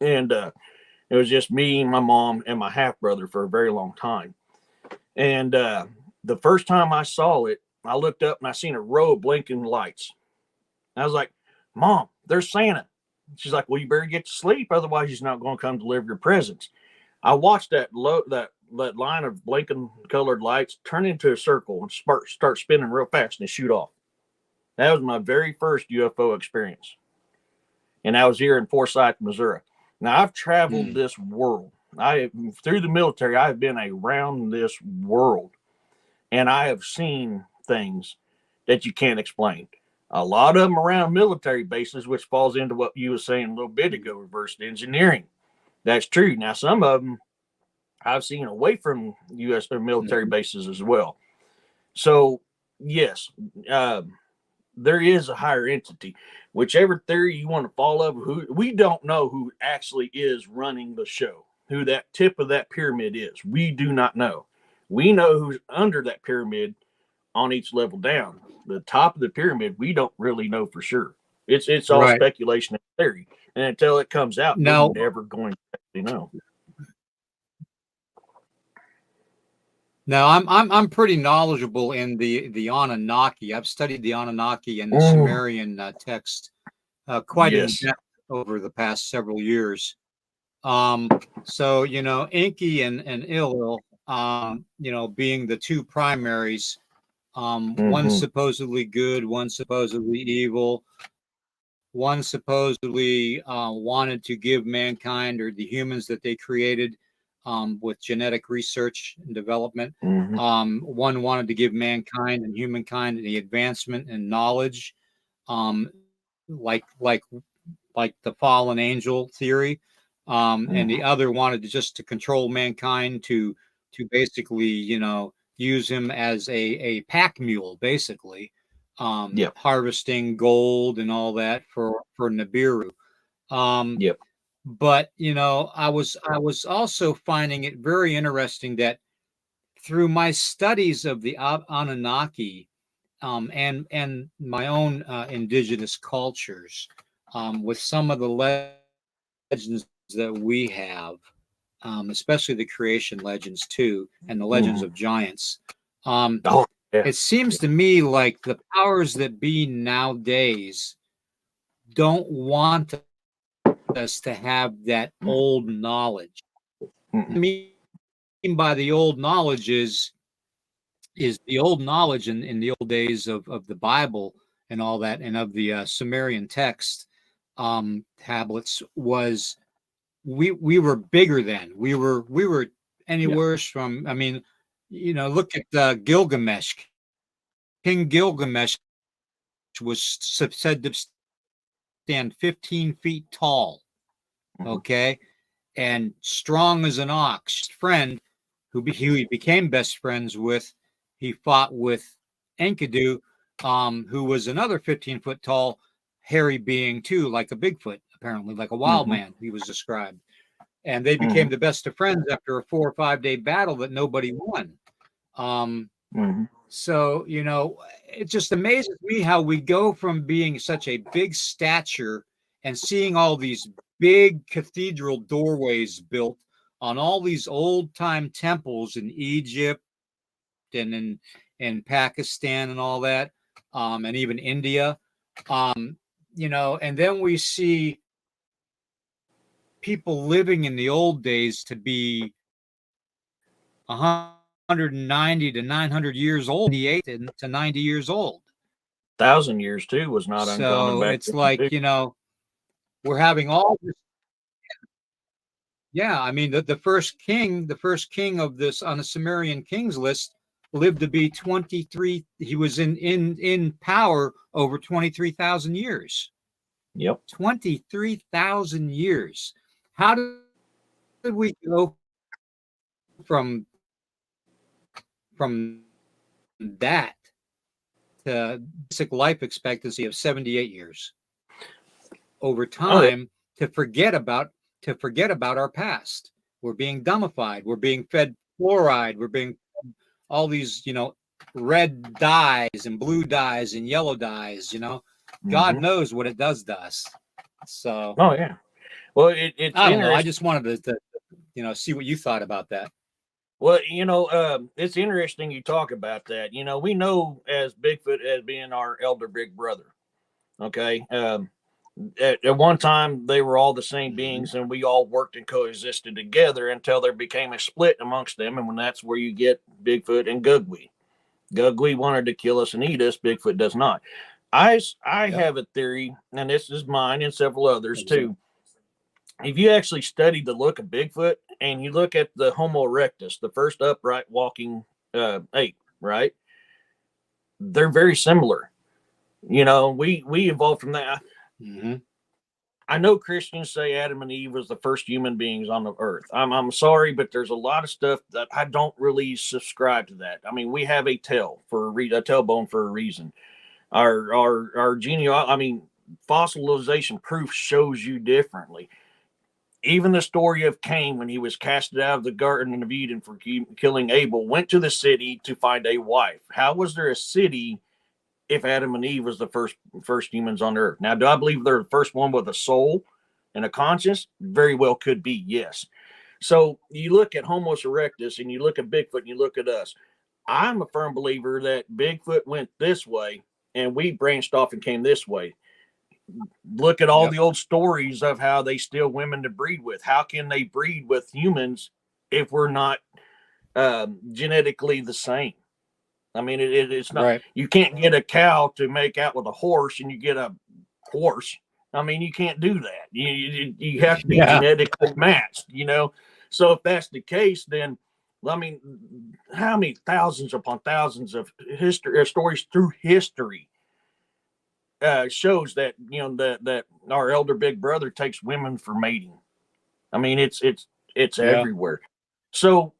And it was just me, my mom, and my half brother for a very long time. And the first time I saw it, I looked up and I seen a row of blinking lights. I was like, Mom, there's Santa. She's like, well, you better get to sleep. Otherwise, he's not going to come deliver your presents. I watched that line of blinking colored lights turn into a circle and start spinning real fast and shoot off. That was my very first UFO experience. And I was here in Forsyth, Missouri. Now, I've traveled this world. Through the military, I've been around this world. And I have seen things that you can't explain. A lot of them around military bases, which falls into what you were saying a little bit ago, reverse engineering. That's true. Now, some of them I've seen away from U.S. military bases as well. So, yes, there is a higher entity. Whichever theory you want to follow, we don't know who actually is running the show, who that tip of that pyramid is. We do not know. We know who's under that pyramid on each level down. The top of the pyramid, we don't really know for sure. It's all Right. speculation and theory. And until it comes out, Now, you're never going to actually know. Now I'm pretty knowledgeable in the Anunnaki. I've studied the Anunnaki and the Sumerian text quite in Yes. depth over the past several years. So Enki and Enlil, being the two primaries, one supposedly good, one supposedly evil, one supposedly wanted to give mankind or the humans that they created with genetic research and development. One wanted to give mankind and humankind the advancement and knowledge, like the fallen angel theory, and the other wanted just to control mankind to basically use him as a pack mule, basically, harvesting gold and all that for Nibiru. But I was also finding it very interesting that through my studies of the Anunnaki, and my own indigenous cultures, with some of the legends that we have, especially the creation legends too, and the legends of giants. It seems to me like the powers that be nowadays don't want us to have that old knowledge. What I mean by the old knowledge is the old knowledge in the old days of the Bible and all that, and of the Sumerian text tablets, was we were bigger then. We were anywhere from, I mean, look at Gilgamesh. King Gilgamesh was said to stand 15 feet tall, okay, and strong as an ox. Friend who he became best friends with, he fought with Enkidu, who was another 15-foot tall, hairy being too, like a Bigfoot, apparently, like a wild man, he was described. And they became the best of friends after a 4 or 5 day battle that nobody won. So, it just amazes me how we go from being such a big stature and seeing all these big cathedral doorways built on all these old time temples in Egypt and in Pakistan and all that, and even India, and then we see people living in the old days to be 190 to 900 years old, 88 to 90 years old. 1,000 years too was not uncommon So back it's then, like, too. we're having all this. Yeah, I mean, the first king of this on the Sumerian kings list lived to be 23. He was in power over 23,000 years. 23,000 years. How did we go from that to basic life expectancy of 78 years? over Oh, yeah. time to forget about our past. We're being dumbified. We're being fed fluoride. We're being all these, red dyes and blue dyes and yellow dyes. God Mhm. knows what it does to us. So Oh, yeah. Well, it's I don't know. I interesting. just wanted to see what you thought about that. Well, it's interesting you talk about that. We know as Bigfoot as being our elder big brother. Okay. At one time, they were all the same Mhm. beings, and we all worked and coexisted together until there became a split amongst them. And when that's where you get Bigfoot and Gugwe. Gugwe wanted to kill us and eat us. Bigfoot does not. I Yep. have a theory, and this is mine and several others Exactly. too. If you actually study the look of Bigfoot and you look at the Homo erectus, the first upright walking ape, right? They're very similar. We evolved from that. Mm-hmm. I know Christians say Adam and Eve was the first human beings on the earth. I'm sorry, but there's a lot of stuff that I don't really subscribe to that. I mean, we have a tail for a tailbone for a reason. Our genealogy, I mean, fossilization proof shows you differently. Even the story of Cain when he was casted out of the Garden of Eden for killing Abel went to the city to find a wife. How was there a city if Adam and Eve was the first humans on earth? Now, do I believe they're the first one with a soul and a conscience? Very well could be, yes. So you look at Homo erectus and you look at Bigfoot and you look at us. I'm a firm believer that Bigfoot went this way and we branched off and came this way. Look at all Yep. the old stories of how they steal women to breed with. How can they breed with humans if we're not genetically the same? I mean, it's not. Right. You can't get a cow to make out with a horse, and you get a horse. I mean, you can't do that. You have to be Yeah. genetically matched. So if that's the case, then I mean, how many thousands upon thousands of history stories through history shows that that our elder big brother takes women for mating. I mean, it's Yeah. everywhere. So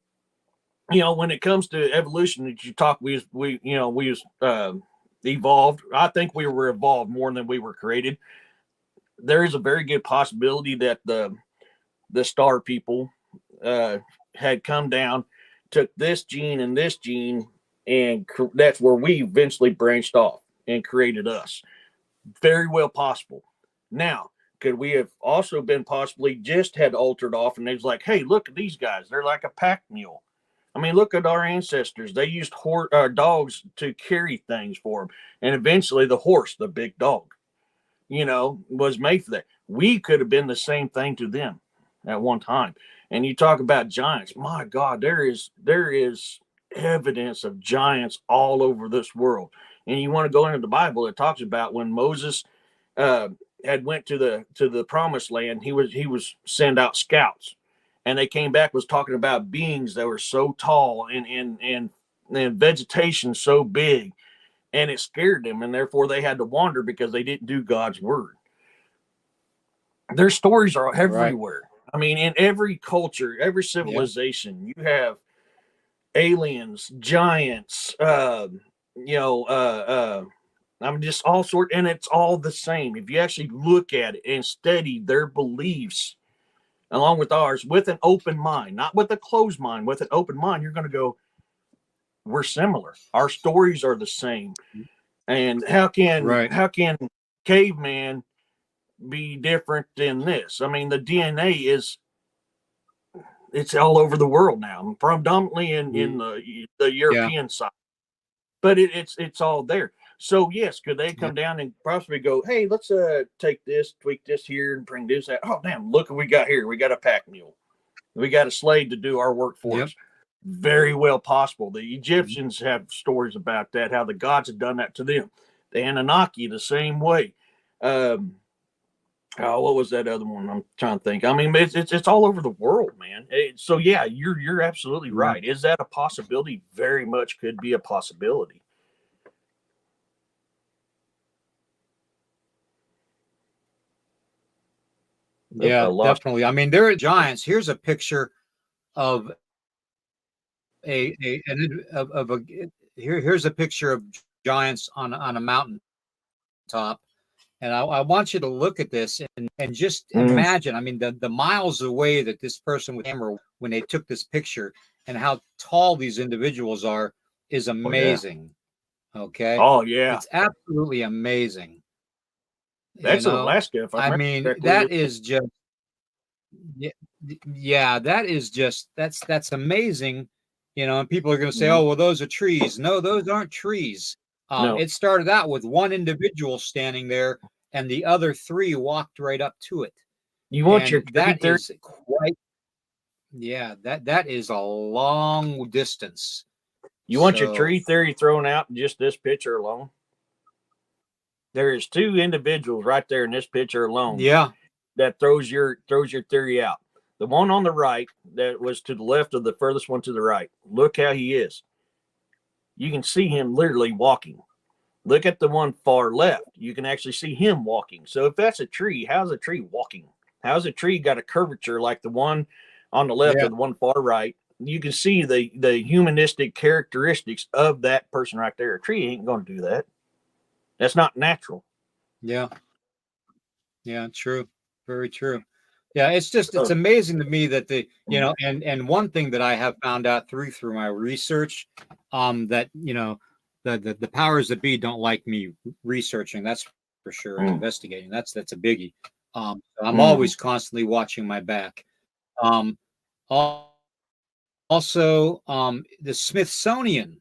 when it comes to evolution that you talk, we evolved. I think we were evolved more than we were created. There is a very good possibility that the star people uh, had come down, took this gene, and that's where we eventually branched off and created us. Very well possible. Now, could we have also been possibly just had altered off and they was like, hey, look at these guys. They're like a pack mule. I mean, look at our ancestors. They used dogs to carry things for them. And eventually the horse, the big dog, was made for that. We could have been the same thing to them at one time. And you talk about giants. My God, there is evidence of giants all over this world. And you want to go into the Bible, it talks about when Moses uh, had went to the promised land, he was send out scouts, and they came back was talking about beings that were so tall and vegetation so big, and it scared them, and therefore they had to wander because they didn't do God's word. Their stories are Right. everywhere. I mean, in every culture, every Yeah. civilization, you have aliens, giants, I'm just all sort, and it's all the same. If you actually look at it and study their beliefs along with ours with an open mind, not with a closed mind, with an open mind, you're going to go, we're similar. Our stories are the same. And how can Right. caveman be different than this? I mean, the DNA is it's all over the world now, predominantly in the Yeah. European side, but it's all there. So yes, could they Yeah. come down and possibly go, hey, let's take this, tweak this here, and bring this out? Oh damn, look what we got here. We got a pack mule. We got a slave to do our work for Yep. us. Very well possible. The Mhm. Egyptians have stories about that, how the gods have done that to them. The Anunnaki the same way. Um, what was that other one? I'm trying to think. I mean, it's all over the world, man. So yeah, you're absolutely Yeah. right. Is that a possibility? Very much could be a possibility. Oop, I Yeah. lost. Definitely. I mean, there are giants. Here's a picture of of a here's a picture of giants on a mountain top, And I want you to look at this and just Mm, imagine. I mean, the miles away that this person with camera when they took this picture, and how tall these individuals are is oh yeah. amazing. Okay, Oh yeah. it's absolutely amazing. You That's in know, Alaska, if I I remember mean, correctly. that is just yeah, yeah, that is just that's amazing. You know, and people are going to say, Mhm. "Oh, well, those are trees." No, those aren't trees. No, It started out with one individual standing there, and the other three walked right up to it, you want and your tree that theory? is quite yeah, that is a long distance. You want your So tree theory thrown out in just this picture alone? There is two individuals right there in this picture alone yeah, that throws your theory out. The one on the right that was to the left of the furthest one to the right. Look how he is. You can see him literally walking. Look at the one far left. You can actually see him walking. So if that's a tree, how's a tree walking? How's a tree got a curvature like the one on the left yeah, or the one far right? You can see the humanistic characteristics of that person right there. A tree ain't going to do that. That's not natural. yeah, yeah. True, very true. Yeah, it's just it's Oh, amazing to me that the mm, and one thing that I have found out through my research, that the powers that be don't like me researching. That's for sure, and mm, investigating. That's a biggie. So I'm mm. always constantly watching my back. Um, Also, the Smithsonian.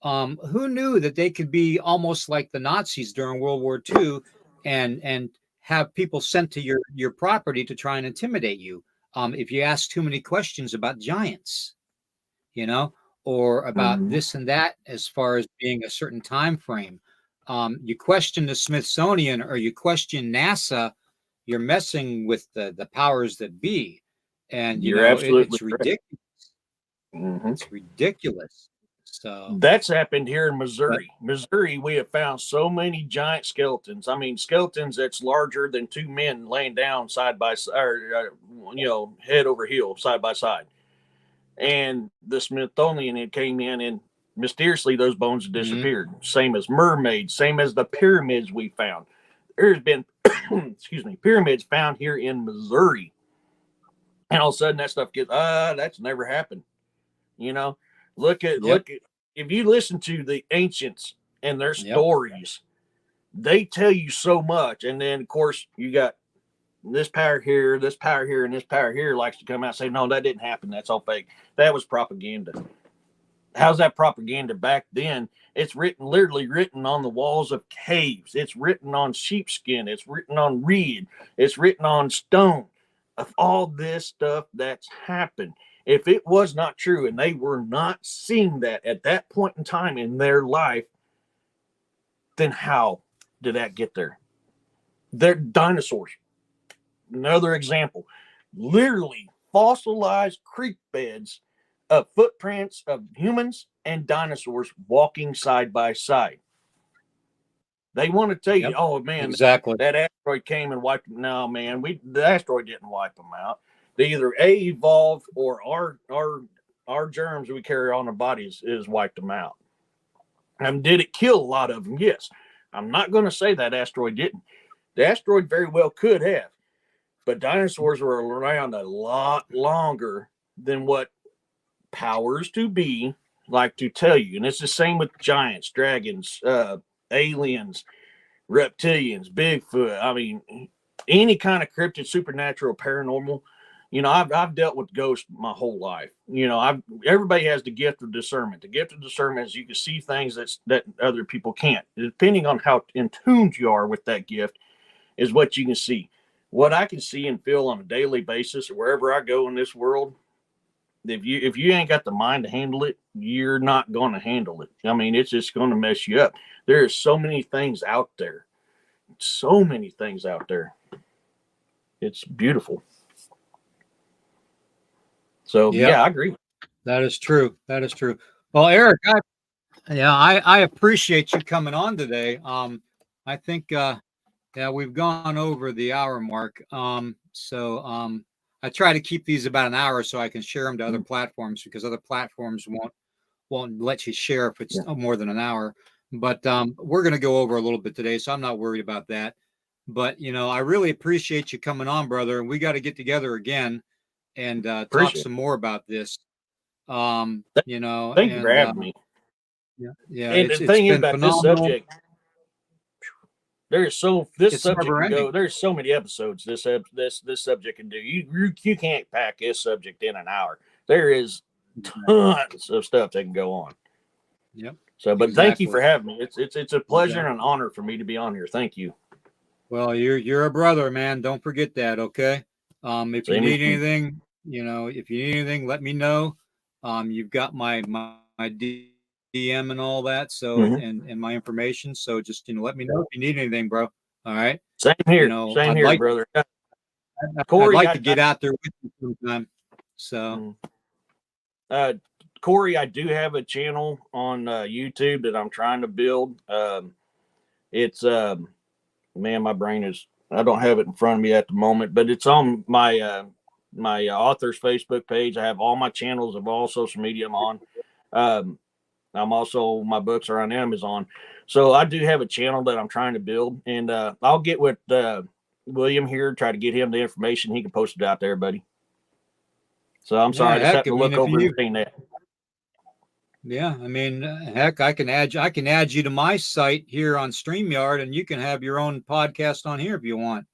Who knew that they could be almost like the Nazis during World War II, and have people sent to your property to try and intimidate you if you ask too many questions about giants, you know, or about Mm. this and that as far as being a certain time frame. You question the Smithsonian or you question NASA, you're messing with the powers that be, and You're absolutely it's correct. ridiculous. Hmm. It's ridiculous. So, That's happened here in but Missouri. Missouri, we have found so many giant skeletons. I mean, skeletons that's larger than two men laying down side by side, or, head over heel, side by side. And the Smithsonian it came in and mysteriously those bones mhm, disappeared. Same as mermaids, same as the pyramids we found. There's been, excuse me, pyramids found here in Missouri, and all of a sudden that stuff gets that's never happened. You know, yep, look at if you listen to the ancients and their yep, stories, they tell you so much, and then of course you got this power here, and this power here likes to come out and say, no, that didn't happen. That's all fake. That was propaganda. How's that propaganda back then? It's written, literally written on the walls of caves. It's written on sheepskin. It's written on reed. It's written on stone. Of all this stuff that's happened. If it was not true and they were not seeing that at that point in time in their life, then how did that get there? They're dinosaurs. Another example, literally fossilized creek beds of footprints of humans and dinosaurs walking side by side. They want to tell you, yep, oh man, exactly. that asteroid came and wiped them. No, man, the asteroid didn't wipe them out. They either a evolved or our germs we carry on our bodies is wiped them out. And did it kill a lot of them? Yes. I'm not going to say that asteroid didn't. The asteroid very well could have, but dinosaurs were around a lot longer than what powers to be like to tell you. And it's the same with giants, dragons, aliens, reptilians, Bigfoot. I mean, any kind of cryptid, supernatural, paranormal. I've dealt with ghosts my whole life. Everybody has the gift of discernment. The gift of discernment is you can see things that other people can't. Depending on how in tuned you are with that gift, is what you can see. What I can see and feel on a daily basis, or wherever I go in this world, if you ain't got the mind to handle it, you're not going to handle it. I mean, it's just going to mess you up. There are so many things out there, so many things out there. It's beautiful. So Yep, yeah, I agree. that is true. That is true. Well, Eric, I appreciate you coming on today. I think yeah, we've gone over the hour mark. I try to keep these about an hour so I can share them to other platforms because other platforms won't let you share if it's Yeah. more than an hour. But we're going to go over a little bit today, so I'm not worried about that. But I really appreciate you coming on, brother. And we got to get together again and talk Appreciate some more about this. it. Thank you for And having me. yeah, And the it's thing is been about this phenomenal. subject, this It's subject never can go. ending. There's so many episodes this subject can do. You can't pack this subject in an hour. There is tons of stuff that can go on. Yep. So, but thank you for Exactly. having me. It's a pleasure and Exactly. an honor for me to be on here. Thank you. Well, you're a brother, man. Don't forget that, okay? If you Same as need you. anything, if you need anything, let me know. You've got my DM and all that, so Mm-hmm. and my information. So just let me know if you need anything, bro. All right. Same here. Same I'd here, like brother. I'd Corey, like to get out there with you sometime. So mm, uh, Corey, I do have a channel on YouTube that I'm trying to build. It's man, my brain is. I don't have it in front of me at the moment, but it's on my author's Facebook page. I have all my channels of all social media I'm on. Um, I'm also my books are on Amazon, so I do have a channel that I'm trying to build, and I'll get with William here, try to get him the information. He can post it out there, buddy. So I'm sorry, yeah, I just heck, happened I to mean, look over and seen that. yeah, I mean, heck, I can add you to my site here on StreamYard, and you can have your own podcast on here if you want.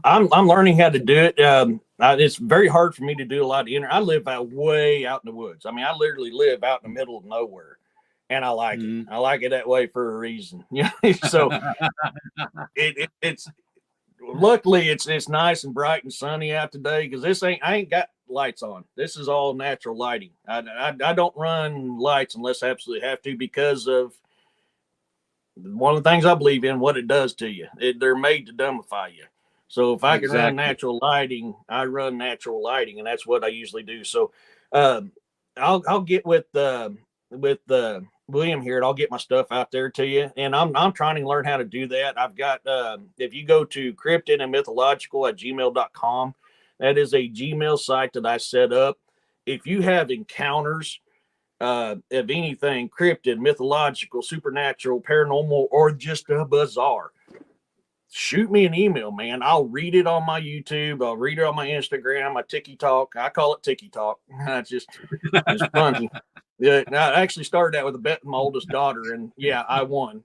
I'm learning how to do it. It's very hard for me to do a lot of I live out way out in the woods. I mean, I literally live out in the middle of nowhere, and I like it. Mhm. I like it that way for a reason. Yeah. So it's luckily it's nice and bright and sunny out today because I ain't got lights on. This is all natural lighting. I don't run lights unless I absolutely have to because of one of the things I believe in, what it does to you. They're made to dumbify you. So if I can run Exactly. natural lighting, I run natural lighting, and that's what I usually do. So um, I'll get with William here, and I'll get my stuff out there to you. And I'm trying to learn how to do that. I've got if you go to cryptid and mythological at gmail.com, that is a Gmail site that I set up. If you have encounters of anything cryptid, mythological, supernatural, paranormal, or just a bizarre, shoot me an email, man. I'll read it on my YouTube. I'll read it on my Instagram, my TikTok. I call it TikTok. It's funny. Yeah, I actually started that with a bet with my oldest daughter, and yeah, I won.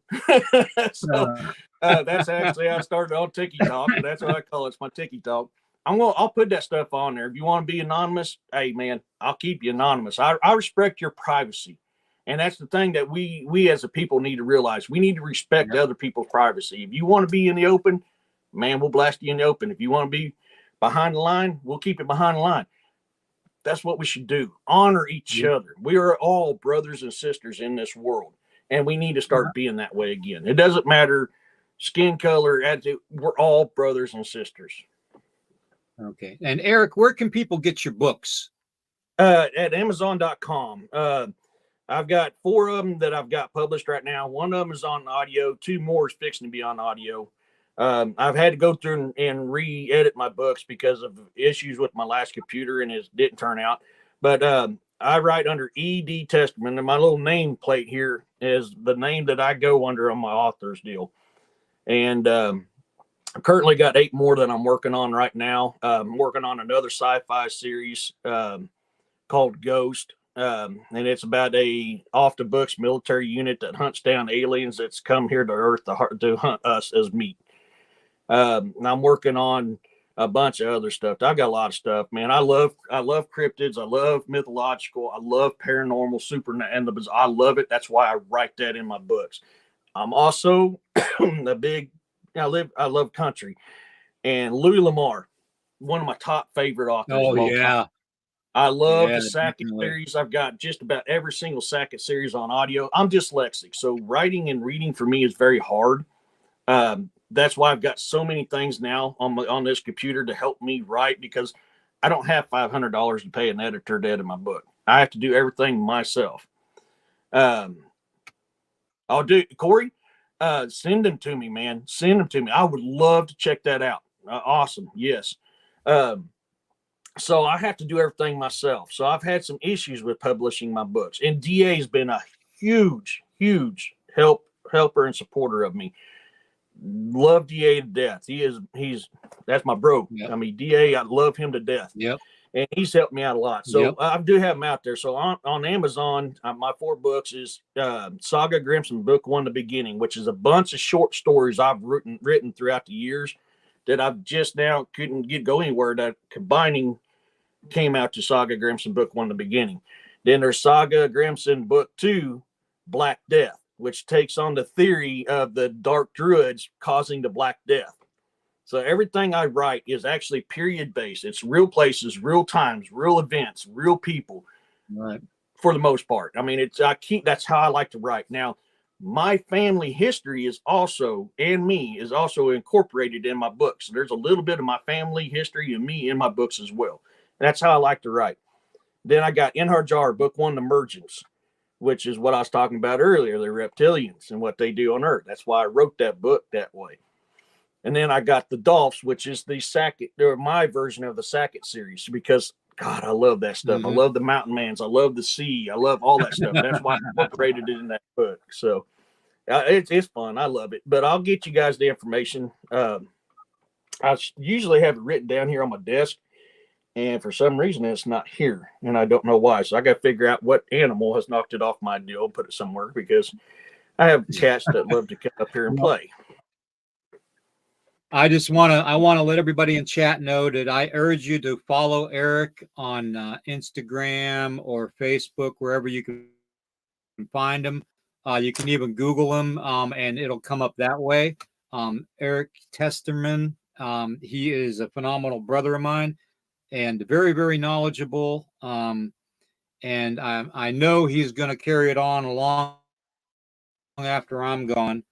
So Uh, that's actually how I started on TikTok. That's what I call it. It's my TikTok. I'll put that stuff on there. If you want to be anonymous, hey man, I'll keep you anonymous. I respect your privacy. And that's the thing that we as a people need to realize. We need to respect yep. other people's privacy. If you want to be in the open, man, we'll blast you in the open. If you want to be behind the line, we'll keep it behind the line. That's what we should do. Honor each Yep. other. We are all brothers and sisters in this world, and we need to Yeah. start being that way again. It doesn't matter skin color, attitude. We're all brothers and sisters. Okay. And Eric, where can people get your books? At Amazon.com. I've got 4 of them that I've got published right now. One of them is on audio. 2 more is fixing to be on audio. I've had to go through and re-edit my books because of issues with my last computer, and it didn't turn out. But I write under ED Testament, and my little name plate here is the name that I go under on my author's deal. And I've currently got 8 more that I'm working on right now. I'm working on another sci-fi series called Ghost. And it's about a off the books military unit that hunts down aliens that's come here to Earth to hunt us as meat. And I'm working on a bunch of other stuff. I've got a lot of stuff, man. I love cryptids. I love mythological. I love paranormal, supernatural, and I love it. That's why I write that in my books. I'm also a big. I love country, and Louis Lamar, one of my top favorite authors Oh of all time. yeah. I love Yeah, the Sackett definitely. series. I've got just about every single Sackett series on audio. I'm dyslexic, so writing and reading for me is very hard. That's why I've got so many things now on this computer to help me write because I don't have $500 to pay an editor to edit my book. I have to do everything myself. Um, I'll do Corey. Send them to me, man. Send them to me. I would love to check that out. Awesome. Yes. Um, so I have to do everything myself. So I've had some issues with publishing my books, and DA has been a huge helper and supporter of me. love DA to death. That's my bro. Yep. I mean, DA, I love him to death. Yep. And he's helped me out a lot. So Yep. I do have him out there. So on Amazon, my 4 books is Saga Grimson Book 1, The Beginning, which is a bunch of short stories I've written throughout the years that I've just now couldn't go anywhere. That combining came out to Saga Grimson Book 1, The Beginning. Then there's Saga Grimson Book 2, Black Death, which takes on the theory of the dark druids causing the Black Death. So everything I write is actually period based. It's real places, real times, real events, real people. Right. For the most part. I mean, that's how I like to write. Now, my family history is also incorporated in my books. So there's a little bit of my family history and me in my books as well. That's how I like to write. Then I got Inharjar, Book 1, Emergence, which is what I was talking about earlier, the reptilians and what they do on Earth. That's why I wrote that book that way. And then I got the Dolphs, which is the Sackett, or my version of the Sackett series, because God, I love that stuff. Mm-hmm. I love the mountain mans. I love the sea. I love all that stuff. That's why I incorporated it in that book. So it's fun. I love it. But I'll get you guys the information. I usually have it written down here on my desk, and for some reason it's not here, and I don't know why. So I got to figure out what animal has knocked it off my deal and put it somewhere, because I have cats that love to come up here and play. I want to let everybody in chat know that I urge you to follow Eric on Instagram or Facebook, wherever you can find him. You can even Google him, and it'll come up that way. Eric Testerman. He is a phenomenal brother of mine and very, very knowledgeable. And I know he's going to carry it on long after I'm gone.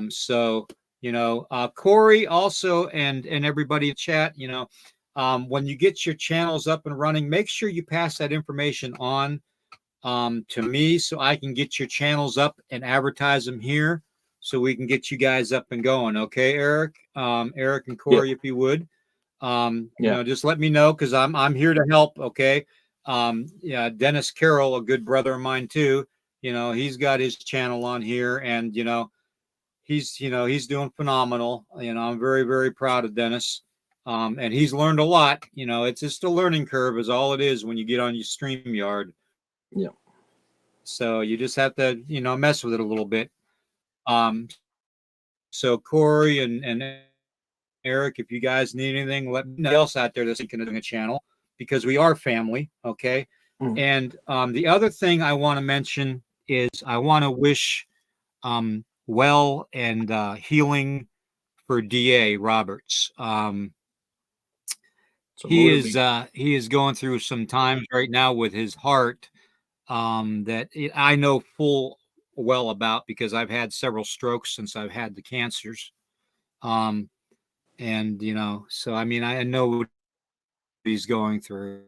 So, Corey also, and everybody in chat, when you get your channels up and running, make sure you pass that information on to me so I can get your channels up and advertise them here so we can get you guys up and going. Okay, Eric? Eric and Corey, if you would. Just let me know, because I'm here to help. Okay. Dennis Carroll, a good brother of mine too. He's got his channel on here, and he's doing phenomenal. I'm very, very proud of Dennis. And he's learned a lot. It's just a learning curve is all it is when you get on your StreamYard. Yeah. So you just have to, mess with it a little bit. So Corey and Eric, if you guys need anything, let me know else out there that's thinking of doing a channel, because we are family. Okay. Mm-hmm. And the other thing I want to mention is I want to wish well and healing for DA Roberts. He is going through some times right now with his heart that I know full well about, because I've had several strokes since I've had the cancers. And so I mean, I know what he's going through.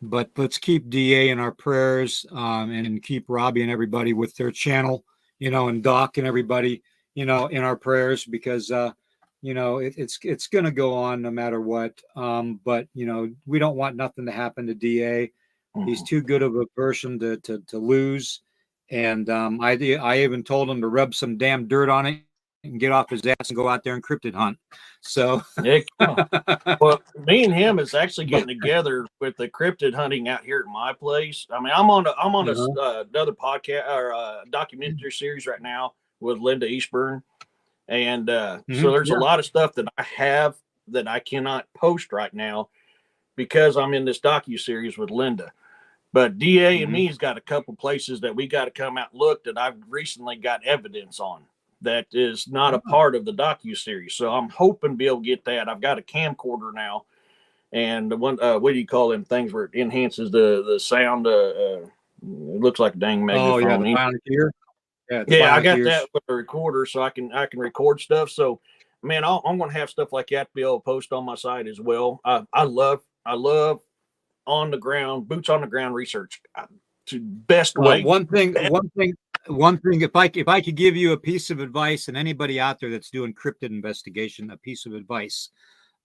But let's keep DA in our prayers, and keep Robbie and everybody with their channel, and Doc and everybody, in our prayers, because it's going to go on no matter what. But we don't want nothing to happen to DA. He's too good of a person to lose. And I even told him to rub some damn dirt on it and get off his ass and go out there and cryptid hunt. So well, me and him is actually getting together with the cryptid hunting out here at my place. I mean, I'm on another podcast or documentary series right now with Linda Eastburn, and so there's a lot of stuff that I have that I cannot post right now because I'm in this docu-series with Linda. But DA and me's got a couple places that we got to come out and look that I've recently got evidence on that is not a part of the docu-series. So I'm hoping to be able to get that. I've got a camcorder now, and the one, what do you call them things where it enhances the sound? It looks like a dang megaphone. Oh, yeah, the gear. Yeah, I got that with the recorder, so I can record stuff. So, man, I'm going to have stuff like that to be able to post on my site as well. I love on the ground, boots on the ground research. To best way. One thing. If I could give you a piece of advice, and anybody out there that's doing cryptid investigation, a piece of advice.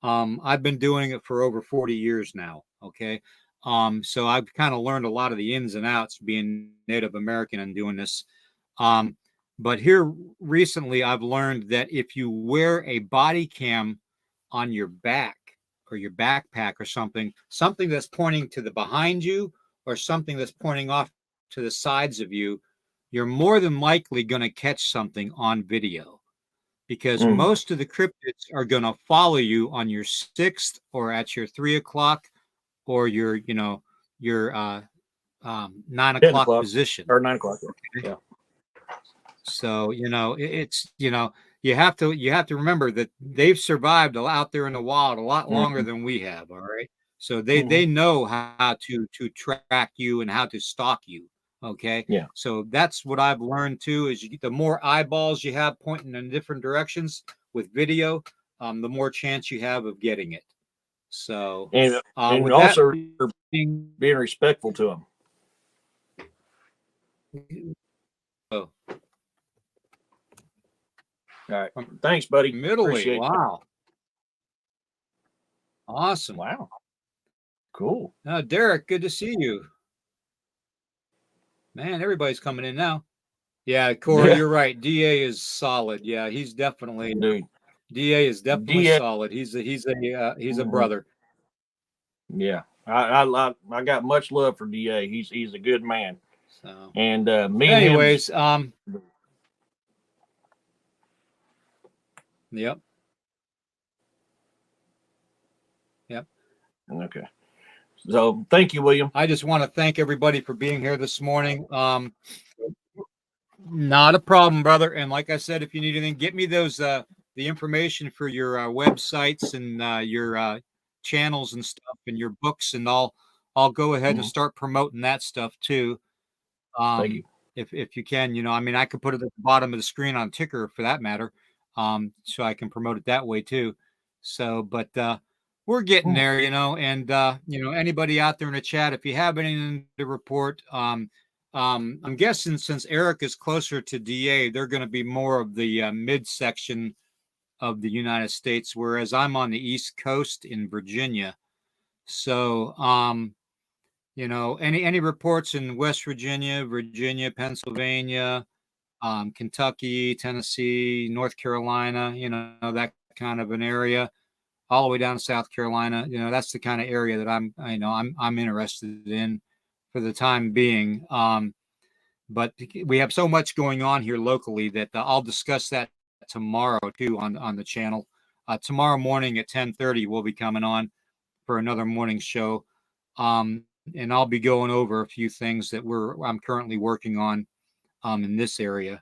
I've been doing it for over 40 years now. Okay. So I've kind of learned a lot of the ins and outs being Native American and doing this. But here recently, I've learned that if you wear a body cam on your back or your backpack or something that's pointing to the behind you or something that's pointing off to the sides of you, you're more than likely going to catch something on video because Mm. most of the cryptids are going to follow you on your 6th or at your 3 o'clock or your 10 9 o'clock o'clock position. or 9 o'clock. Yeah. So, it's, you have to remember that they've survived out there in the wild a lot longer Mm-hmm. than we have. All right. So they Mm-hmm. they know how to track you and how to stalk you. Okay. Yeah. So that's what I've learned too, is the more eyeballs you have pointing in different directions with video, the more chance you have of getting it. So And with that also being, being respectful to them. oh, All right. Thanks, buddy. from Italy. Appreciate you. Wow. Awesome. Wow. Cool. Derek, good to see you. Man, everybody's coming in now. Yeah, Corey, Yeah. you're right. DA is solid. Yeah, he's definitely Dude. DA is definitely DA. solid. He's a Mm-hmm. brother. Yeah. I got much love for DA. He's a good man. So, And me and him. anyways, yep. Yep. Okay. So thank you, William. I just want to thank everybody for being here this morning. Not a problem, brother. And like I said, if you need anything, get me those the information for your websites and your channels and stuff and your books, and I'll go ahead and start promoting that stuff too. Thank you. If you can, I mean, I could put it at the bottom of the screen on ticker for that matter, so I can promote it that way too. So, but we're getting there, and anybody out there in the chat, if you have anything to report, I'm guessing since Eric is closer to DA, they're going to be more of the midsection of the United States, whereas I'm on the East Coast in Virginia. So, any reports in West Virginia, Pennsylvania, Kentucky, Tennessee, North Carolina, that kind of an area, all the way down to South Carolina. That's the kind of area that I'm interested in for the time being. But we have so much going on here locally that I'll discuss that tomorrow too on the channel. Tomorrow morning at 10:30, we'll be coming on for another morning show. And I'll be going over a few things that I'm currently working on in this area.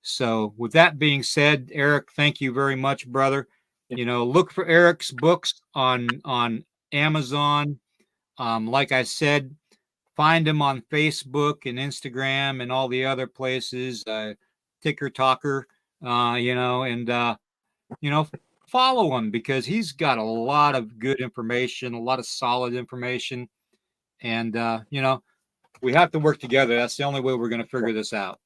So with that being said, Eric, thank you very much, brother. Look for Eric's books on Amazon. Like I said, find him on Facebook and Instagram and all the other places, Ticker Talker, and follow him because he's got a lot of good information, a lot of solid information. And, we have to work together. That's the only way we're going to figure this out.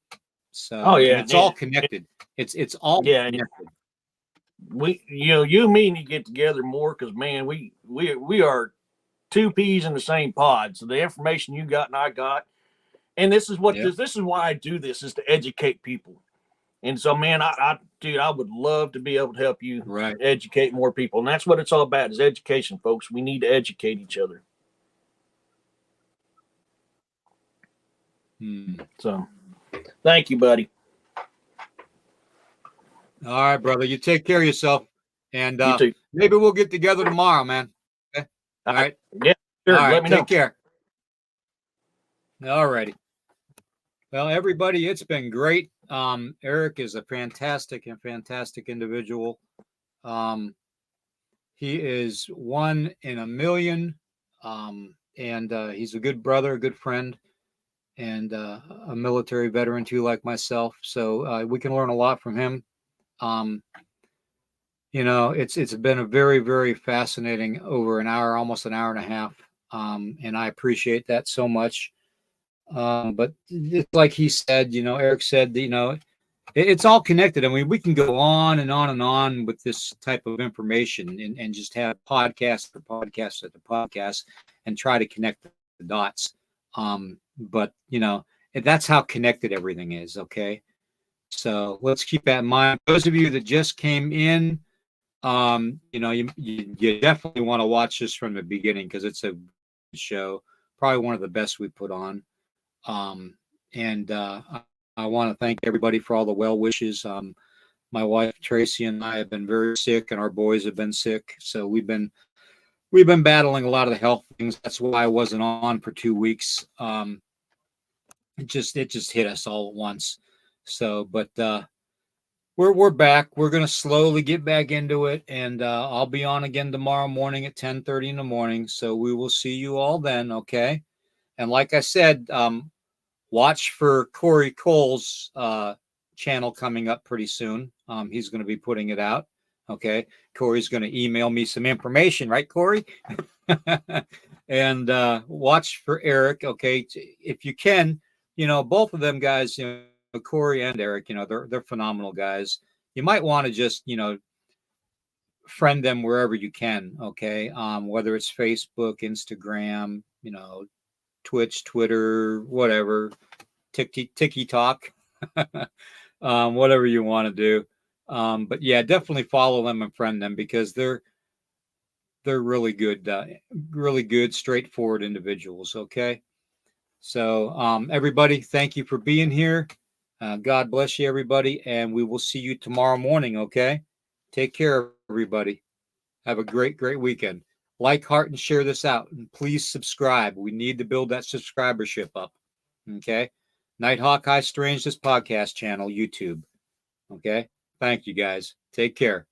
So, and it's all connected. It's all connected. You and me need to get together more because, man, we are two peas in the same pod. So the information you got and I got, and this is what this is why I do this, is to educate people. And so, man, dude, I would love to be able to help you educate more people. And that's what it's all about, is education, folks. We need to educate each other. So thank you, buddy. All right, brother. You take care of yourself. And you too. Maybe we'll get together tomorrow, man. Okay. All right. Yeah, sure. All right. Let me know. Take care. All righty. Well, everybody, it's been great. Eric is a fantastic individual. He is one in a million. And he's a good brother, a good friend, and a military veteran too, like myself. So we can learn a lot from him. It's been a very, very fascinating over an hour, almost an hour and a half. And I appreciate that so much. But it's like he said, Eric said, it's all connected. I mean, we can go on and on and on with this type of information and just have podcast after podcast after podcast and try to connect the dots. But that's how connected everything is. Okay. So let's keep that in mind. Those of you that just came in, you definitely want to watch this from the beginning because it's a show, probably one of the best we put on. And I want to thank everybody for all the well wishes. My wife Tracy and I have been very sick, and our boys have been sick, so we've been battling a lot of the health things. That's why I wasn't on for 2 weeks. It just hit us all at once. So, but we're back. We're gonna slowly get back into it, and I'll be on again tomorrow morning at 10:30 in the morning. So we will see you all then, okay? And like I said, watch for Corey Cole's channel coming up pretty soon. He's going to be putting it out. Okay, Corey's going to email me some information, right, Corey? And watch for Eric. Okay, if you can, both of them guys, Corey and Eric, they're phenomenal guys. You might want to just, friend them wherever you can. Okay, whether it's Facebook, Instagram, Twitch, Twitter, whatever, TikTok, whatever you want to do. But yeah, definitely follow them and friend them because they're really good, straightforward individuals. Okay, so everybody, thank you for being here. God bless you, everybody, and we will see you tomorrow morning. Okay, take care, everybody. Have a great weekend. Like, heart, and share this out, and please subscribe. We need to build that subscribership up. Okay, Nighthawk High Strange, this podcast channel, YouTube. Okay, thank you guys. Take care.